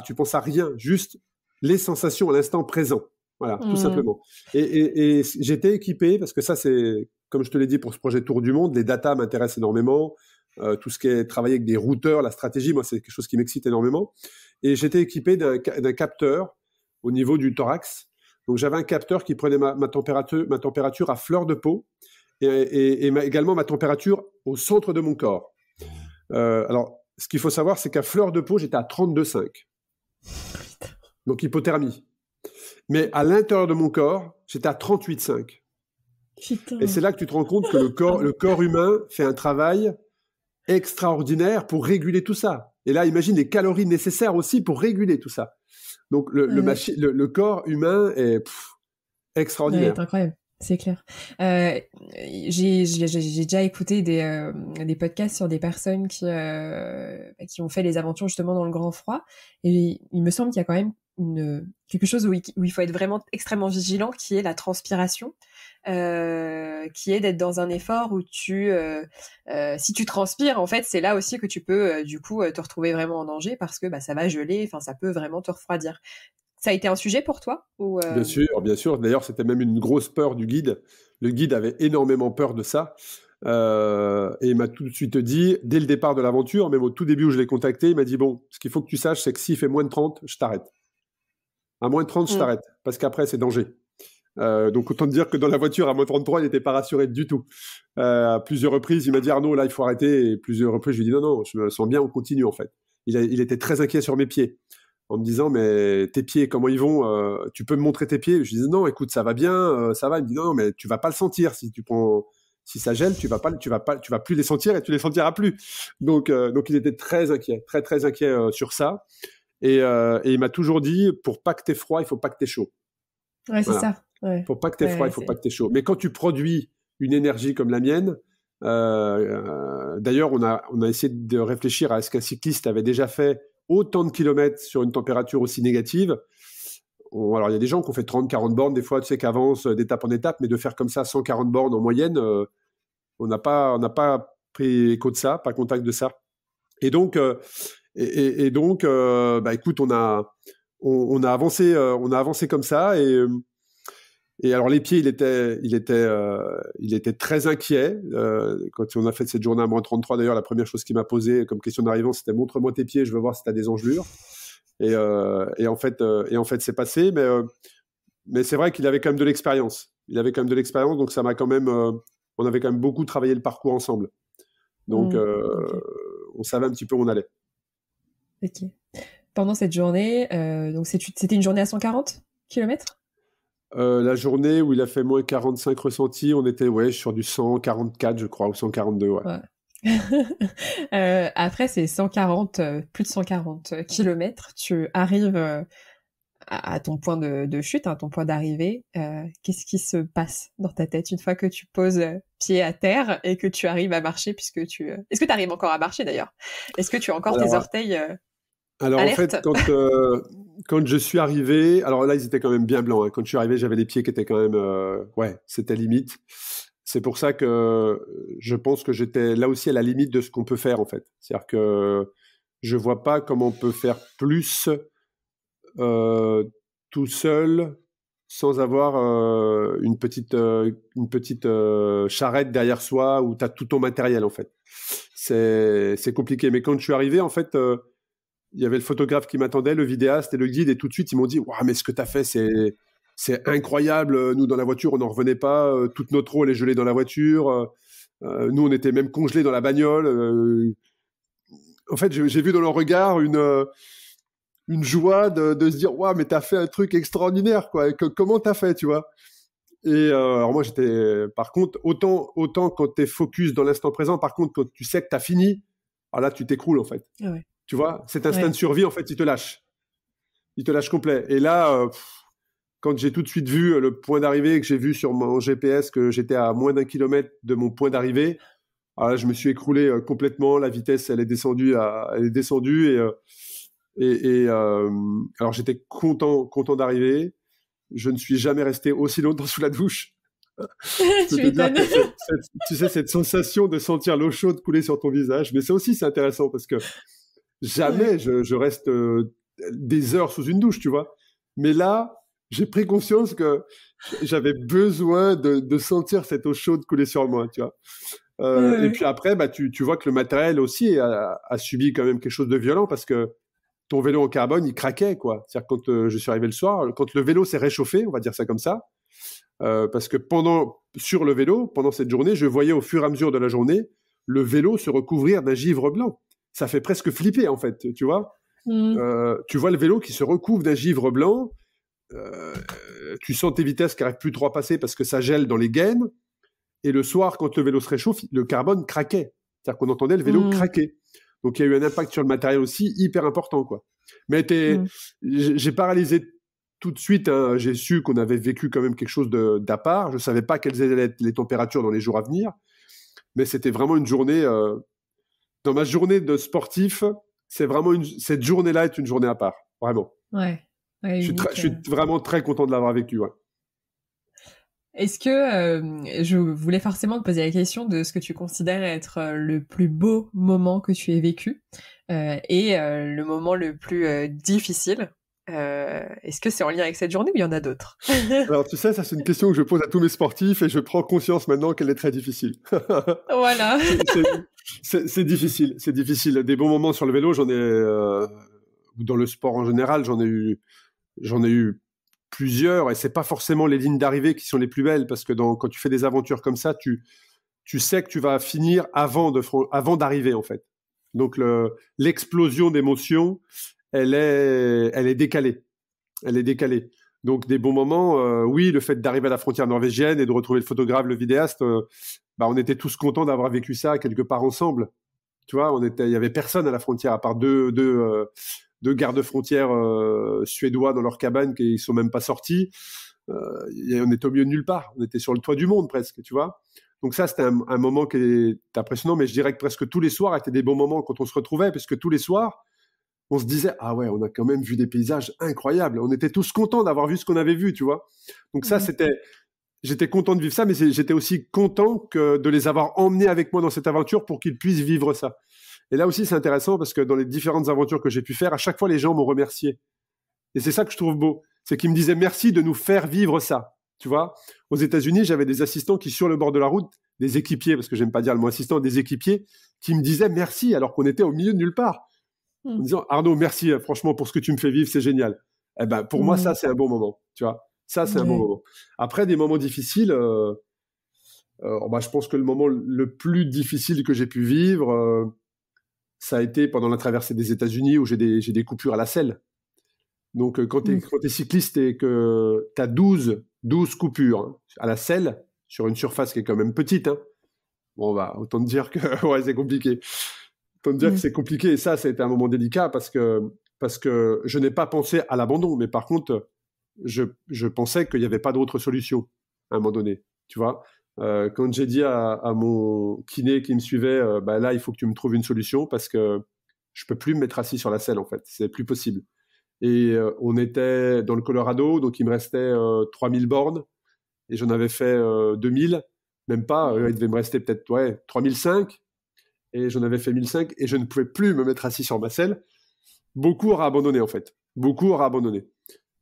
tu penses à rien, juste les sensations à l'instant présent. Voilà, tout simplement. Et j'étais équipé, parce que ça, c'est, comme je te l'ai dit pour ce projet Tour du Monde, les datas m'intéressent énormément. Tout ce qui est travailler avec des routeurs, la stratégie, moi, c'est quelque chose qui m'excite énormément. Et j'étais équipé d'un capteur au niveau du thorax. Donc, j'avais un capteur qui prenait ma température à fleur de peau et également ma température au centre de mon corps. Alors, ce qu'il faut savoir, c'est qu'à fleur de peau, j'étais à 32,5. Donc, hypothermie. Mais à l'intérieur de mon corps, j'étais à 38,5. Putain. Et c'est là que tu te rends compte que le corps humain fait un travail extraordinaire pour réguler tout ça. Et là, imagine les calories nécessaires aussi pour réguler tout ça. Donc, le corps humain est extraordinaire. Ouais, c'est incroyable. C'est clair. J'ai déjà écouté des podcasts sur des personnes qui ont fait les aventures justement dans le grand froid. Et il me semble qu'il y a quand même quelque chose où il faut être vraiment extrêmement vigilant, qui est la transpiration. Qui est d'être dans un effort où si tu transpires, en fait, c'est là aussi que tu peux du coup te retrouver vraiment en danger parce que ça va geler, enfin ça peut vraiment te refroidir. Ça a été un sujet pour toi ou Bien sûr. D'ailleurs, c'était même une grosse peur du guide. Le guide avait énormément peur de ça. Et il m'a tout de suite dit, dès le départ de l'aventure, même au tout début où je l'ai contacté, il m'a dit, bon, ce qu'il faut que tu saches, c'est que s'il fait moins de 30, je t'arrête. À moins de 30, je t'arrête. Parce qu'après, c'est danger. Donc, autant te dire que dans la voiture, à moins 33, il n'était pas rassuré du tout. À plusieurs reprises, il m'a dit, Arnaud, là, il faut arrêter. Et plusieurs reprises, je lui ai dit, non, je me sens bien, on continue, en fait. Il était très inquiet sur mes pieds. En me disant, mais tes pieds, comment ils vont tu peux me montrer tes pieds? Je lui disais, non, écoute, ça va bien, ça va. Il me dit, non, mais tu vas pas le sentir. Si ça gèle, tu vas plus les sentir et tu les sentiras plus. Donc il était très inquiet, très, très inquiet sur ça. Et il m'a toujours dit, pour pas que t'aies froid, il faut pas que t'aies chaud. Ouais, c'est ça. Ouais. Pour pas que t'aies froid, il faut pas que t'aies chaud. Mais quand tu produis une énergie comme la mienne, d'ailleurs, on a essayé de réfléchir à ce qu'un cycliste avait déjà fait autant de kilomètres sur une température aussi négative. Alors, il y a des gens qui ont fait 30-40 bornes, des fois, tu sais, qui avancent d'étape en étape, mais de faire comme ça 140 bornes en moyenne, on n'a pas pris écho de ça, pas contact de ça. Et donc, écoute, on a avancé comme ça, et alors les pieds, il était très inquiet quand on a fait cette journée à moins 33. D'ailleurs, la première chose qu'il m'a posée comme question d'arrivant, c'était montre-moi tes pieds, je veux voir si tu as des engelures. Et en fait, c'est passé. Mais c'est vrai qu'il avait quand même de l'expérience. Donc ça m'a quand même. On avait quand même beaucoup travaillé le parcours ensemble. Donc okay. On savait un petit peu où on allait. Ok. Pendant cette journée, donc c'était une journée à 140 km? La journée où il a fait moins 45 ressentis, on était sur du 144, je crois, ou 142, ouais. Après, c'est 140, plus de 140 km. Tu arrives à ton point de chute, à ton point d'arrivée. Qu'est-ce qui se passe dans ta tête une fois que tu poses pied à terre et que tu arrives à marcher, Est-ce que tu arrives encore à marcher d'ailleurs? Est-ce que tu as encore tes orteils Alors alerte? En fait, quand je suis arrivé, alors là ils étaient quand même bien blancs. Hein. Quand je suis arrivé, j'avais les pieds qui étaient quand même, c'était limite. C'est pour ça que je pense que j'étais là aussi à la limite de ce qu'on peut faire en fait. C'est-à-dire que je vois pas comment on peut faire plus tout seul sans avoir une petite charrette derrière soi où tu as tout ton matériel en fait. C'est compliqué. Mais quand je suis arrivé, en fait, il y avait le photographe qui m'attendait, le vidéaste et le guide, et tout de suite ils m'ont dit « Waouh, mais ce que tu as fait, c'est incroyable. Nous, dans la voiture, on n'en revenait pas. Toute notre eau, elle est gelée dans la voiture. Nous, on était même congelés dans la bagnole. » En fait, j'ai vu dans leur regard une joie de se dire « Waouh, mais t'as fait un truc extraordinaire, quoi. Comment t'as fait, tu vois ?» Et alors moi, par contre, autant quand t'es focus dans l'instant présent, par contre, quand tu sais que t'as fini, alors là, tu t'écroules, en fait. Ah ouais. Tu vois, cet instinct de survie, en fait, il te lâche. Il te lâche complet. Et là, quand j'ai tout de suite vu le point d'arrivée, que j'ai vu sur mon GPS que j'étais à moins d'1 kilomètre de mon point d'arrivée, alors là, je me suis écroulé complètement. La vitesse, elle est descendue. Alors j'étais content d'arriver. Je ne suis jamais resté aussi longtemps sous la douche. Tu m'étonnes. Tu sais, cette sensation de sentir l'eau chaude couler sur ton visage. Mais ça aussi, c'est intéressant parce que jamais je reste des heures sous une douche, tu vois. Mais là, j'ai pris conscience que j'avais besoin de sentir cette eau chaude couler sur moi, tu vois. Et puis après, tu vois que le matériel aussi a subi quand même quelque chose de violent parce que ton vélo en carbone, il craquait, quoi. C'est-à-dire quand je suis arrivé le soir, quand le vélo s'est réchauffé, on va dire ça comme ça, parce que sur le vélo, pendant cette journée, je voyais au fur et à mesure de la journée le vélo se recouvrir d'un givre blanc. Ça fait presque flipper, en fait, tu vois. Tu vois le vélo qui se recouvre d'un givre blanc. tu sens tes vitesses qui n'arrivent plus trop à passer parce que ça gèle dans les gaines. Et le soir, quand le vélo se réchauffe, le carbone craquait. C'est-à-dire qu'on entendait le vélo craquer. Donc, il y a eu un impact sur le matériel aussi hyper important, quoi. Mais j'ai pas réalisé tout de suite, hein. J'ai su qu'on avait vécu quand même quelque chose d'à part. Je savais pas quelles allaient être les températures dans les jours à venir. Mais c'était vraiment une journée... dans ma journée de sportif, c'est vraiment cette journée-là est une journée à part. Vraiment. Ouais. Je suis vraiment très content de l'avoir vécu, ouais. Est-ce que je voulais forcément te poser la question de ce que tu considères être le plus beau moment que tu aies vécu et le moment le plus difficile. Est-ce que c'est en lien avec cette journée ou il y en a d'autres? Alors tu sais, ça c'est une question que je pose à tous mes sportifs et je prends conscience maintenant qu'elle est très difficile. Voilà. C'est difficile, c'est difficile. Des bons moments sur le vélo, j'en ai, ou dans le sport en général, j'en ai eu plusieurs, et c'est pas forcément les lignes d'arrivée qui sont les plus belles, parce que quand tu fais des aventures comme ça, tu sais que tu vas finir avant d'arriver, en fait. Donc l'explosion d'émotions, elle est décalée. Elle est décalée. Donc des bons moments, oui, le fait d'arriver à la frontière norvégienne et de retrouver le photographe, le vidéaste, on était tous contents d'avoir vécu ça quelque part ensemble. Tu vois, il y avait personne à la frontière à part deux gardes-frontières suédois dans leur cabane qui ne sont même pas sortis. On était au milieu de nulle part. On était sur le toit du monde presque, tu vois. Donc ça, c'était un moment qui est impressionnant, mais je dirais que presque tous les soirs étaient des bons moments quand on se retrouvait, parce que tous les soirs, on se disait « Ah ouais, on a quand même vu des paysages incroyables. » On était tous contents d'avoir vu ce qu'on avait vu, tu vois. Donc ça, j'étais content de vivre ça, mais j'étais aussi content de les avoir emmenés avec moi dans cette aventure pour qu'ils puissent vivre ça. Et là aussi, c'est intéressant parce que dans les différentes aventures que j'ai pu faire, à chaque fois, les gens m'ont remercié. Et c'est ça que je trouve beau. C'est qu'ils me disaient merci de nous faire vivre ça. Tu vois, aux États-Unis, j'avais des assistants qui, sur le bord de la route, des équipiers, parce que j'aime pas dire le mot assistant, des équipiers, qui me disaient merci alors qu'on était au milieu de nulle part. En disant Arnaud, merci franchement pour ce que tu me fais vivre, c'est génial. Eh ben, pour moi, ça, c'est un bon moment. Tu vois, ça, c'est un bon moment. Après, des moments difficiles, je pense que le moment le plus difficile que j'ai pu vivre, ça a été pendant la traversée des États-Unis où j'ai des coupures à la selle. Donc, quand tu es cycliste et que tu as 12 coupures à la selle, sur une surface qui est quand même petite, hein, autant te dire que c'est compliqué. Autant te dire que c'est compliqué. Et ça a été un moment délicat parce que je n'ai pas pensé à l'abandon. Mais par contre, je pensais qu'il n'y avait pas d'autre solution à un moment donné. Tu vois, quand j'ai dit à mon kiné qui me suivait, là, il faut que tu me trouves une solution parce que je peux plus me mettre assis sur la selle, en fait. C'est plus possible. Et on était dans le Colorado, donc il me restait 3000 bornes et j'en avais fait 2000, même pas. Il devait me rester peut-être 3005 et j'en avais fait 1005 et je ne pouvais plus me mettre assis sur ma selle. Beaucoup auraient abandonné, en fait. Beaucoup auraient abandonné.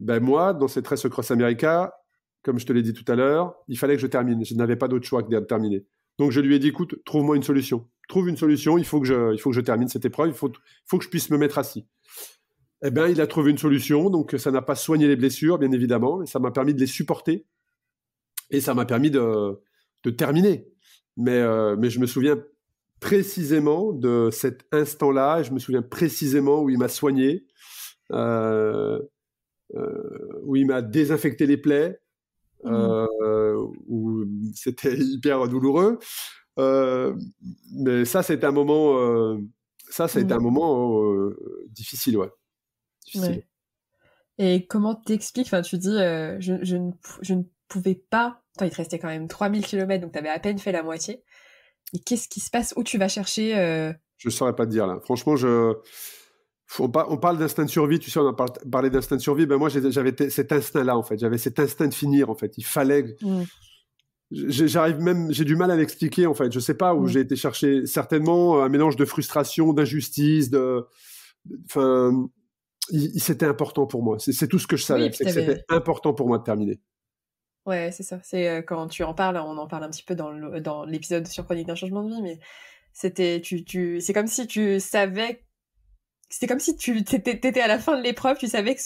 Moi, dans cette Race Cross America, comme je te l'ai dit tout à l'heure, il fallait que je termine. Je n'avais pas d'autre choix que de terminer. Donc je lui ai dit, écoute, trouve-moi une solution. Trouve une solution, il faut que je termine cette épreuve, il faut que je puisse me mettre assis. Eh bien, il a trouvé une solution, donc ça n'a pas soigné les blessures, bien évidemment, mais ça m'a permis de les supporter et ça m'a permis de terminer. Mais je me souviens précisément de cet instant-là, et je me souviens précisément où il m'a soigné, où il m'a désinfecté les plaies, où c'était hyper douloureux. Mais ça, c'était un moment, difficile, ouais. Difficile. Ouais. Et comment t'expliques, enfin, tu dis, je ne pouvais pas, il te restait quand même 3000 km, donc t'avais à peine fait la moitié. Et qu'est-ce qui se passe? Où tu vas chercher Je saurais pas te dire, là. Franchement, on parle d'instinct de survie, tu sais, on a parlé d'instinct de survie. Moi, j'avais cet instinct-là, en fait. J'avais cet instinct de finir, en fait. Il fallait... J'ai du mal à l'expliquer, en fait. Je sais pas où j'ai été chercher. Certainement un mélange de frustration, d'injustice, c'était important pour moi. C'est tout ce que je savais. Oui, c'était important pour moi de terminer. Ouais, c'est ça. C'est quand tu en parles, on en parle un petit peu dans l'épisode sur Chronique d'un changement de vie, mais c'est comme si tu savais, c'était comme si t'étais à la fin de l'épreuve, tu savais que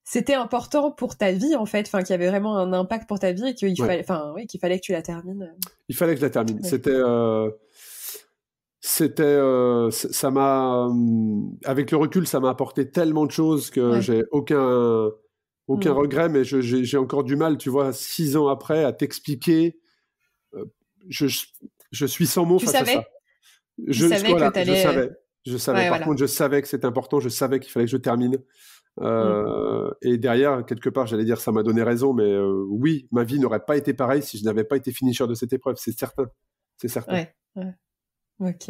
c'était important pour ta vie, en fait, enfin, qu'il y avait vraiment un impact pour ta vie et qu'il fallait que tu la termines. Il fallait que je la termine. Ouais. Ça m'a, avec le recul, ça m'a apporté tellement de choses que j'ai aucun aucun regret, mais j'ai encore du mal, tu vois, 6 ans après, à t'expliquer. Je suis sans mots face à ça. Tu savais que t'allais... Je savais. Par contre, je savais que c'était important. Je savais qu'il fallait que je termine. Et derrière, quelque part, j'allais dire, ça m'a donné raison. Mais oui, ma vie n'aurait pas été pareille si je n'avais pas été finisher de cette épreuve. C'est certain. C'est certain. Ouais. Ok.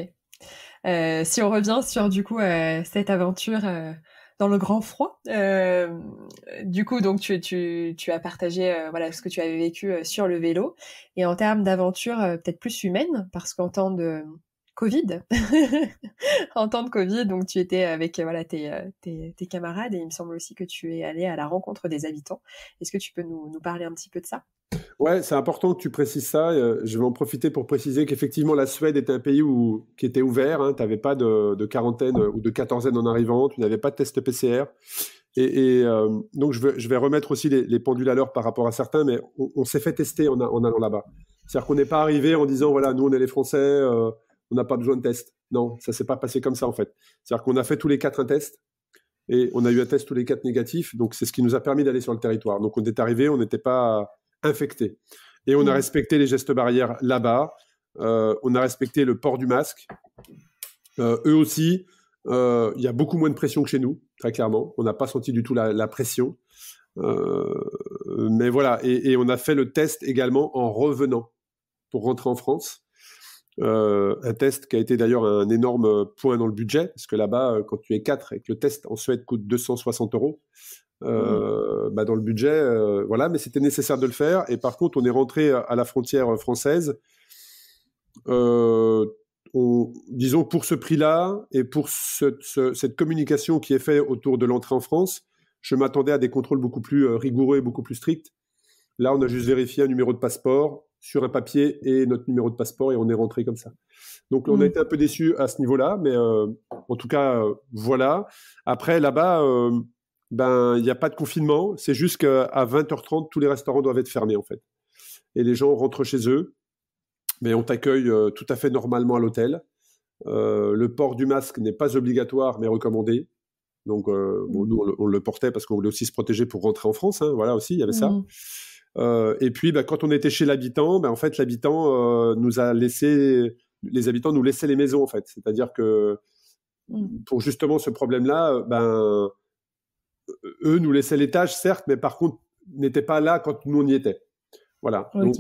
Si on revient sur, du coup, cette aventure dans le grand froid, du coup, donc, tu as partagé voilà, ce que tu avais vécu sur le vélo. Et en termes d'aventure peut-être plus humaine, parce qu'en temps de Covid, en temps de Covid, donc tu étais avec voilà tes camarades et il me semble aussi que tu es allé à la rencontre des habitants. Est-ce que tu peux nous parler un petit peu de ça ? Ouais, c'est important que tu précises ça. Je vais en profiter pour préciser qu'effectivement, la Suède était un pays qui était ouvert. Hein. Tu n'avais pas de quarantaine ou de quatorzaine en arrivant. Tu n'avais pas de test PCR. Donc, je vais remettre aussi les pendules à l'heure par rapport à certains, mais on s'est fait tester en allant là-bas. C'est-à-dire qu'on n'est pas arrivé en disant, voilà, nous, on est les Français, on n'a pas besoin de test. Non, ça ne s'est pas passé comme ça, en fait. C'est-à-dire qu'on a fait tous les 4 un test et on a eu un test tous les 4 négatifs. Donc, c'est ce qui nous a permis d'aller sur le territoire. Donc, on est arrivé, on n'était pas infectés. Et on a respecté les gestes barrières là-bas. On a respecté le port du masque. Eux aussi, il y a beaucoup moins de pression que chez nous, très clairement. On n'a pas senti du tout la pression. Mais voilà, et on a fait le test également en revenant pour rentrer en France. Un test qui a été d'ailleurs un énorme point dans le budget, parce que là-bas, quand tu es 4 et que le test en Suède coûte 260 €, dans le budget, voilà, mais c'était nécessaire de le faire. Et par contre, on est rentré à la frontière française, disons pour ce prix-là et pour cette communication qui est faite autour de l'entrée en France, je m'attendais à des contrôles beaucoup plus rigoureux et beaucoup plus stricts. Là, on a juste vérifié un numéro de passeport sur un papier et notre numéro de passeport et on est rentré comme ça. Donc, on a été un peu déçus à ce niveau-là, mais en tout cas, voilà. Après, là-bas, il n'y a pas de confinement. C'est juste qu'à 20h30, tous les restaurants doivent être fermés, en fait. Et les gens rentrent chez eux. Mais on t'accueille tout à fait normalement à l'hôtel. Le port du masque n'est pas obligatoire, mais recommandé. Donc, nous, on le portait parce qu'on voulait aussi se protéger pour rentrer en France. Hein. Voilà, aussi, il y avait ça. Et puis, quand on était chez l'habitant, en fait, l'habitant nous a laissé... Les habitants nous laissaient les maisons, en fait. C'est-à-dire que pour justement ce problème-là, eux nous laissaient l'étage, certes, mais par contre, n'étaient pas là quand nous, on y était. Voilà. Okay. Donc,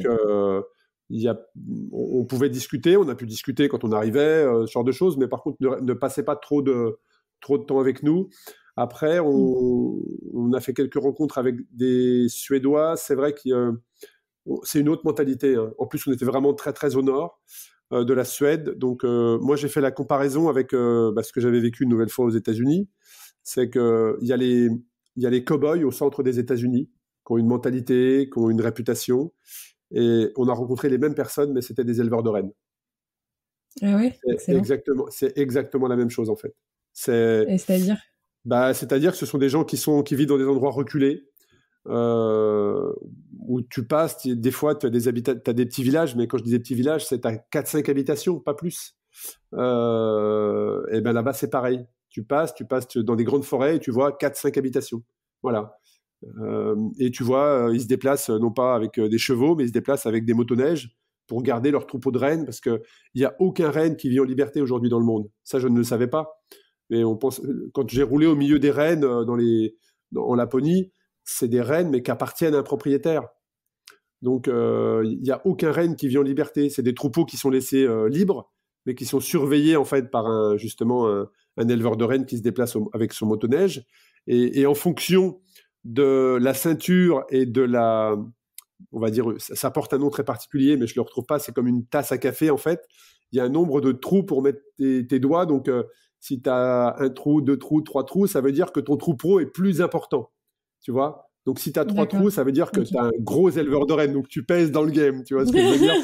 on pouvait discuter, on a pu discuter quand on arrivait, ce genre de choses, mais par contre, ne passez pas trop de temps avec nous. Après, on a fait quelques rencontres avec des Suédois. C'est vrai que c'est une autre mentalité. Hein. En plus, on était vraiment très, très au nord de la Suède. Donc, moi, j'ai fait la comparaison avec ce que j'avais vécu une nouvelle fois aux États-Unis. C'est qu'il y a les cow-boys au centre des États-Unis qui ont une mentalité, qui ont une réputation. Et on a rencontré les mêmes personnes, mais c'était des éleveurs de rennes. Ah oui, c'est exactement la même chose, en fait. Et c'est-à-dire c'est-à-dire que ce sont des gens qui vivent dans des endroits reculés, où tu passes, des fois, tu as des petits villages, mais quand je dis des petits villages, c'est à 4-5 habitations, pas plus. Et là-bas, c'est pareil. Tu passes dans des grandes forêts et tu vois 4-5 habitations. Voilà. Et tu vois, ils se déplacent non pas avec des chevaux, mais ils se déplacent avec des motoneiges pour garder leur troupeau de rennes, parce qu'il n'y a aucun renne qui vit en liberté aujourd'hui dans le monde. Ça, je ne le savais pas. Mais quand j'ai roulé au milieu des rennes en Laponie, c'est des rennes, mais qui appartiennent à un propriétaire. Donc, il n'y a aucun renne qui vit en liberté. C'est des troupeaux qui sont laissés libres, mais qui sont surveillés en fait par un éleveur de rennes qui se déplace avec son motoneige. Et en fonction de la ceinture et de on va dire, ça porte un nom très particulier, mais je ne le retrouve pas, c'est comme une tasse à café en fait. Il y a un nombre de trous pour mettre tes doigts, donc si tu as 1 trou, 2 trous, 3 trous, ça veut dire que ton troupeau est plus important, tu vois. Donc si tu as 3 trous, ça veut dire que tu as un gros éleveur de rennes, donc tu pèses dans le game, tu vois ce que je veux dire.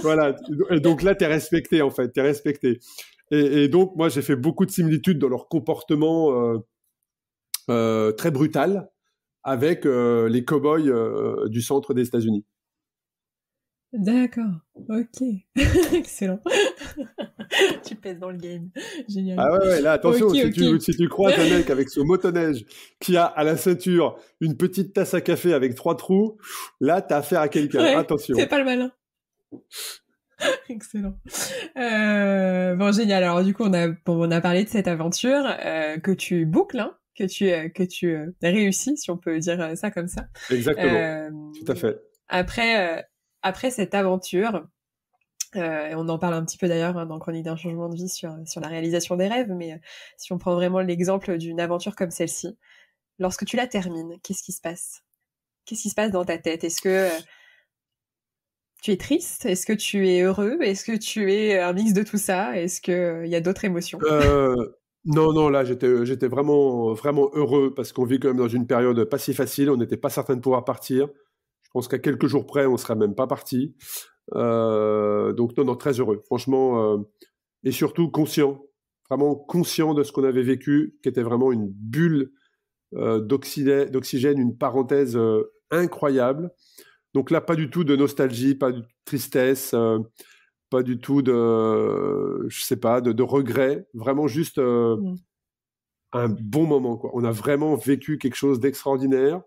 Voilà, et donc là, tu es respecté en fait, tu es respecté. Et donc, moi, j'ai fait beaucoup de similitudes dans leur comportement très brutal avec les cow-boys du centre des États-Unis. D'accord, ok. Excellent. Tu pèses dans le game. Génial. Ah ouais, là, attention, Ok. si tu croises un mec avec son motoneige qui a à la ceinture une petite tasse à café avec 3 trous, là, t'as affaire à quelqu'un. Ouais, Attention. fais pas le malin. Excellent. Bon, génial. Alors, du coup, on a parlé de cette aventure que tu boucles, hein, que tu réussis, si on peut dire ça comme ça. Exactement. Tout à fait. Après cette aventure, et on en parle un petit peu d'ailleurs dans Chronique d'un changement de vie sur la réalisation des rêves, mais si on prend vraiment l'exemple d'une aventure comme celle-ci, lorsque tu la termines, qu'est-ce qui se passe? Qu'est-ce qui se passe dans ta tête? Est-ce que tu es triste? Est-ce que tu es heureux? Est-ce que tu es un mix de tout ça? Est-ce que il y a d'autres émotions? Non, là, j'étais vraiment, vraiment heureux parce qu'on vit quand même dans une période pas si facile. On n'était pas certain de pouvoir partir. Je pense qu'à quelques jours près, on serait même pas parti. Donc non, très heureux, franchement, et surtout conscient, vraiment conscient de ce qu'on avait vécu, qui était vraiment une bulle d'oxygène, une parenthèse incroyable. Donc là, pas du tout de nostalgie, pas de tristesse, pas du tout je sais pas, de regret, vraiment juste un bon moment, quoi. On a vraiment vécu quelque chose d'extraordinaire.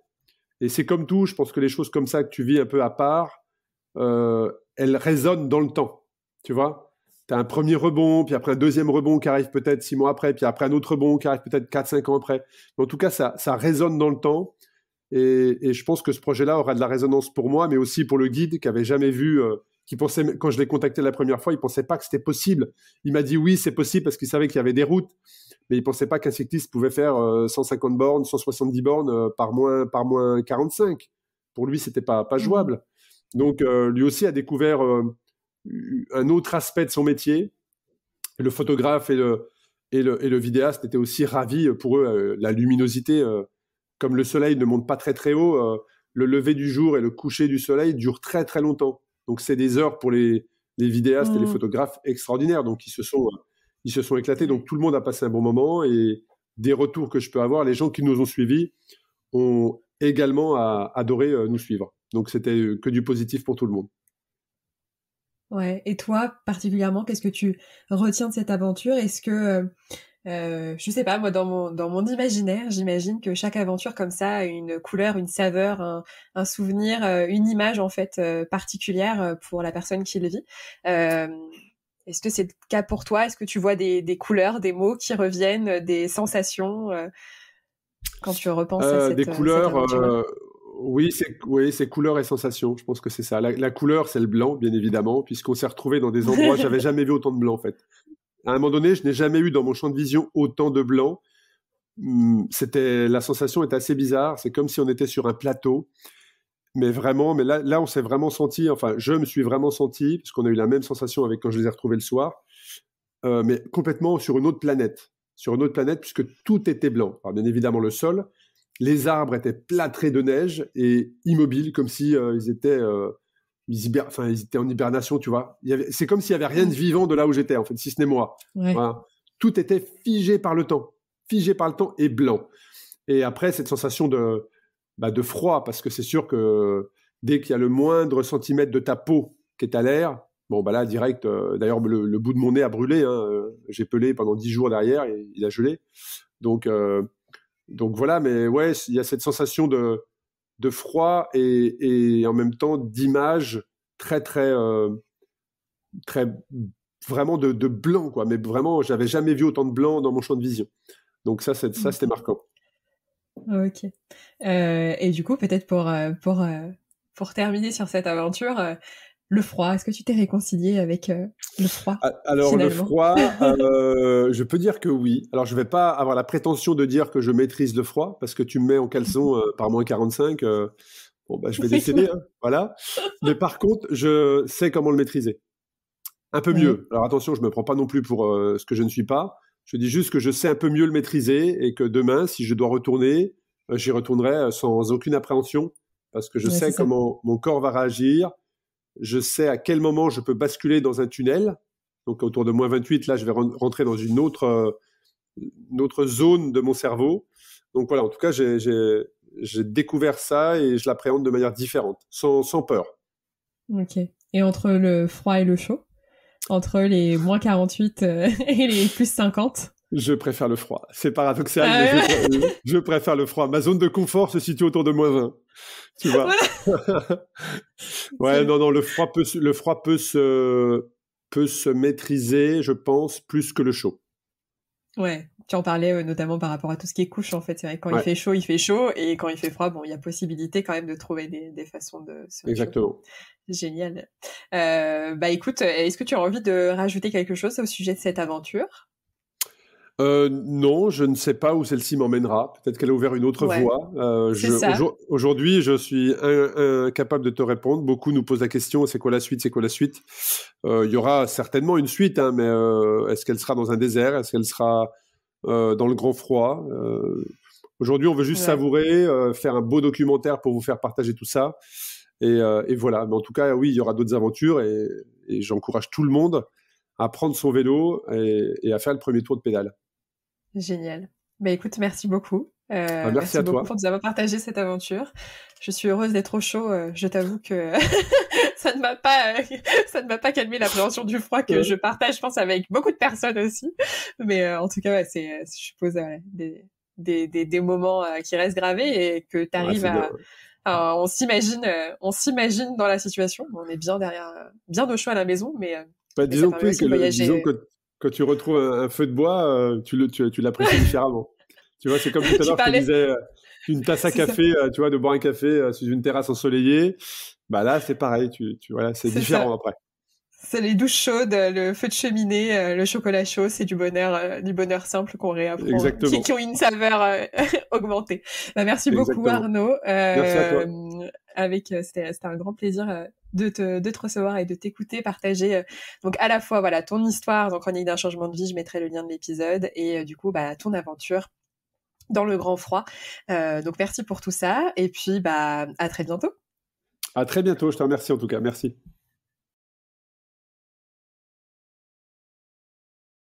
Et c'est comme tout, je pense que les choses comme ça que tu vis un peu à part, elles résonnent dans le temps, tu vois. Tu as un premier rebond, puis après un deuxième rebond qui arrive peut-être 6 mois après, puis après un autre rebond qui arrive peut-être 4-5 ans après. Mais en tout cas, ça résonne dans le temps. Et je pense que ce projet-là aura de la résonance pour moi, mais aussi pour le guide qui avait jamais vu, qui pensait, quand je l'ai contacté la première fois, il pensait pas que c'était possible. Il m'a dit oui, c'est possible parce qu'il savait qu'il y avait des routes, mais il pensait pas qu'un cycliste pouvait faire 150 bornes, 170 bornes par moins 45. Pour lui, c'était pas jouable. Donc, lui aussi a découvert un autre aspect de son métier. Et le photographe et le vidéaste étaient aussi ravis pour eux. La luminosité, comme le soleil ne monte pas très très haut, le lever du jour et le coucher du soleil durent très très longtemps. Donc, c'est des heures pour les vidéastes et les photographes extraordinaires. Donc, ils se sont éclatés. Donc, tout le monde a passé un bon moment. Et des retours que je peux avoir, les gens qui nous ont suivis ont également adoré nous suivre. Donc, c'était que du positif pour tout le monde. Ouais. Et toi, particulièrement, qu'est-ce que tu retiens de cette aventure? Est-ce que, je sais pas, moi, dans mon imaginaire, j'imagine que chaque aventure comme ça a une couleur, une saveur, un souvenir, une image, en fait, particulière pour la personne qui le vit. Est-ce que c'est le cas pour toi? Est-ce que tu vois des couleurs, des mots qui reviennent, des sensations, quand tu repenses à cette aventure? Oui, c'est couleur et sensation. Je pense que c'est ça. La couleur, c'est le blanc, bien évidemment, puisqu'on s'est retrouvé dans des endroits. J'avais jamais vu autant de blanc, en fait. À un moment donné, je n'ai jamais eu dans mon champ de vision autant de blanc. La sensation était assez bizarre. C'est comme si on était sur un plateau. Mais vraiment, là, on s'est vraiment senti. Enfin, je me suis vraiment senti, parce qu'on a eu la même sensation avec quand je les ai retrouvés le soir, mais complètement sur une autre planète. Sur une autre planète, puisque tout était blanc. Alors, bien évidemment, le sol. Les arbres étaient plâtrés de neige et immobiles, comme si ils étaient en hibernation, tu vois. C'est comme s'il n'y avait rien de vivant de là où j'étais, en fait, si ce n'est moi. Ouais. Voilà. Tout était figé par le temps et blanc. Et après, cette sensation de froid, parce que c'est sûr que dès qu'il y a le moindre centimètre de ta peau qui est à l'air, bon, là, direct, d'ailleurs, le bout de mon nez a brûlé. J'ai pelé pendant 10 jours derrière et il a gelé. Donc voilà, mais ouais, il y a cette sensation de froid et en même temps d'image très, très, très vraiment de blanc, quoi. Mais vraiment, j'avais jamais vu autant de blanc dans mon champ de vision. Donc ça, c'était marquant. Ok. Et du coup, peut-être pour terminer sur cette aventure, le froid, est-ce que tu t'es réconcilié avec le froid? Alors, finalement? le froid, je peux dire que oui. Alors, je ne vais pas avoir la prétention de dire que je maîtrise le froid, parce que tu me mets en caleçon par moins 45, je vais décéder, hein, voilà. Mais par contre, je sais comment le maîtriser. Un peu mieux. Alors, attention, je ne me prends pas non plus pour ce que je ne suis pas. Je dis juste que je sais un peu mieux le maîtriser et que demain, si je dois retourner, j'y retournerai sans aucune appréhension, parce que je sais comment mon corps va réagir. Je sais à quel moment je peux basculer dans un tunnel. Donc, autour de moins 28, là, je vais rentrer dans une autre zone de mon cerveau. Donc, voilà, en tout cas, j'ai découvert ça et je l'appréhende de manière différente, sans peur. Ok. Et entre le froid et le chaud, entre les moins 48 et les plus 50? Je préfère le froid. C'est paradoxal, mais je préfère le froid. Ma zone de confort se situe autour de moins 20. Tu vois. Voilà. Ouais, non, le froid peut se maîtriser, je pense, plus que le chaud. Ouais, tu en parlais notamment par rapport à tout ce qui est couche, en fait. C'est vrai que quand il fait chaud, et quand il fait froid, bon, il y a possibilité quand même de trouver des façons de se réchauffer. Exactement. Génial. Écoute, est-ce que tu as envie de rajouter quelque chose au sujet de cette aventure? Non, je ne sais pas où celle-ci m'emmènera. Peut-être qu'elle a ouvert une autre voie. Aujourd'hui, je suis incapable de te répondre. Beaucoup nous posent la question, c'est quoi la suite? Il y aura certainement une suite, hein, mais est-ce qu'elle sera dans un désert? Est-ce qu'elle sera dans le grand froid? Aujourd'hui, on veut juste savourer, faire un beau documentaire pour vous faire partager tout ça. Et voilà. Mais en tout cas, oui, il y aura d'autres aventures et j'encourage tout le monde à prendre son vélo et à faire le premier tour de pédale. Génial. Écoute, merci beaucoup. Merci à toi pour nous avoir partagé cette aventure. Je suis heureuse d'être au chaud. Je t'avoue que ça ne m'a pas calmé l'appréhension du froid que je partage, je pense, avec beaucoup de personnes aussi. Mais en tout cas, je suppose des moments qui restent gravés et que tu arrives on s'imagine dans la situation. On est bien au chaud à la maison, mais disons que quand tu retrouves un feu de bois, tu l'apprécies différemment. Tu vois, c'est comme tout à l'heure, je te disais, une tasse à café, tu vois, de boire un café sous une terrasse ensoleillée. Bah là, c'est pareil, voilà, c'est différent après. C'est les douches chaudes, le feu de cheminée, le chocolat chaud, c'est du bonheur simple qu'on réapprend, qui ont une saveur augmentée. Merci beaucoup Arnaud. Merci à toi. C'était un grand plaisir de te recevoir et de t'écouter, partager donc à la fois ton histoire, donc Chronique d'un changement de vie, je mettrai le lien de l'épisode, et du coup ton aventure dans le grand froid. Donc merci pour tout ça, et puis à très bientôt. À très bientôt, je te remercie en tout cas, merci.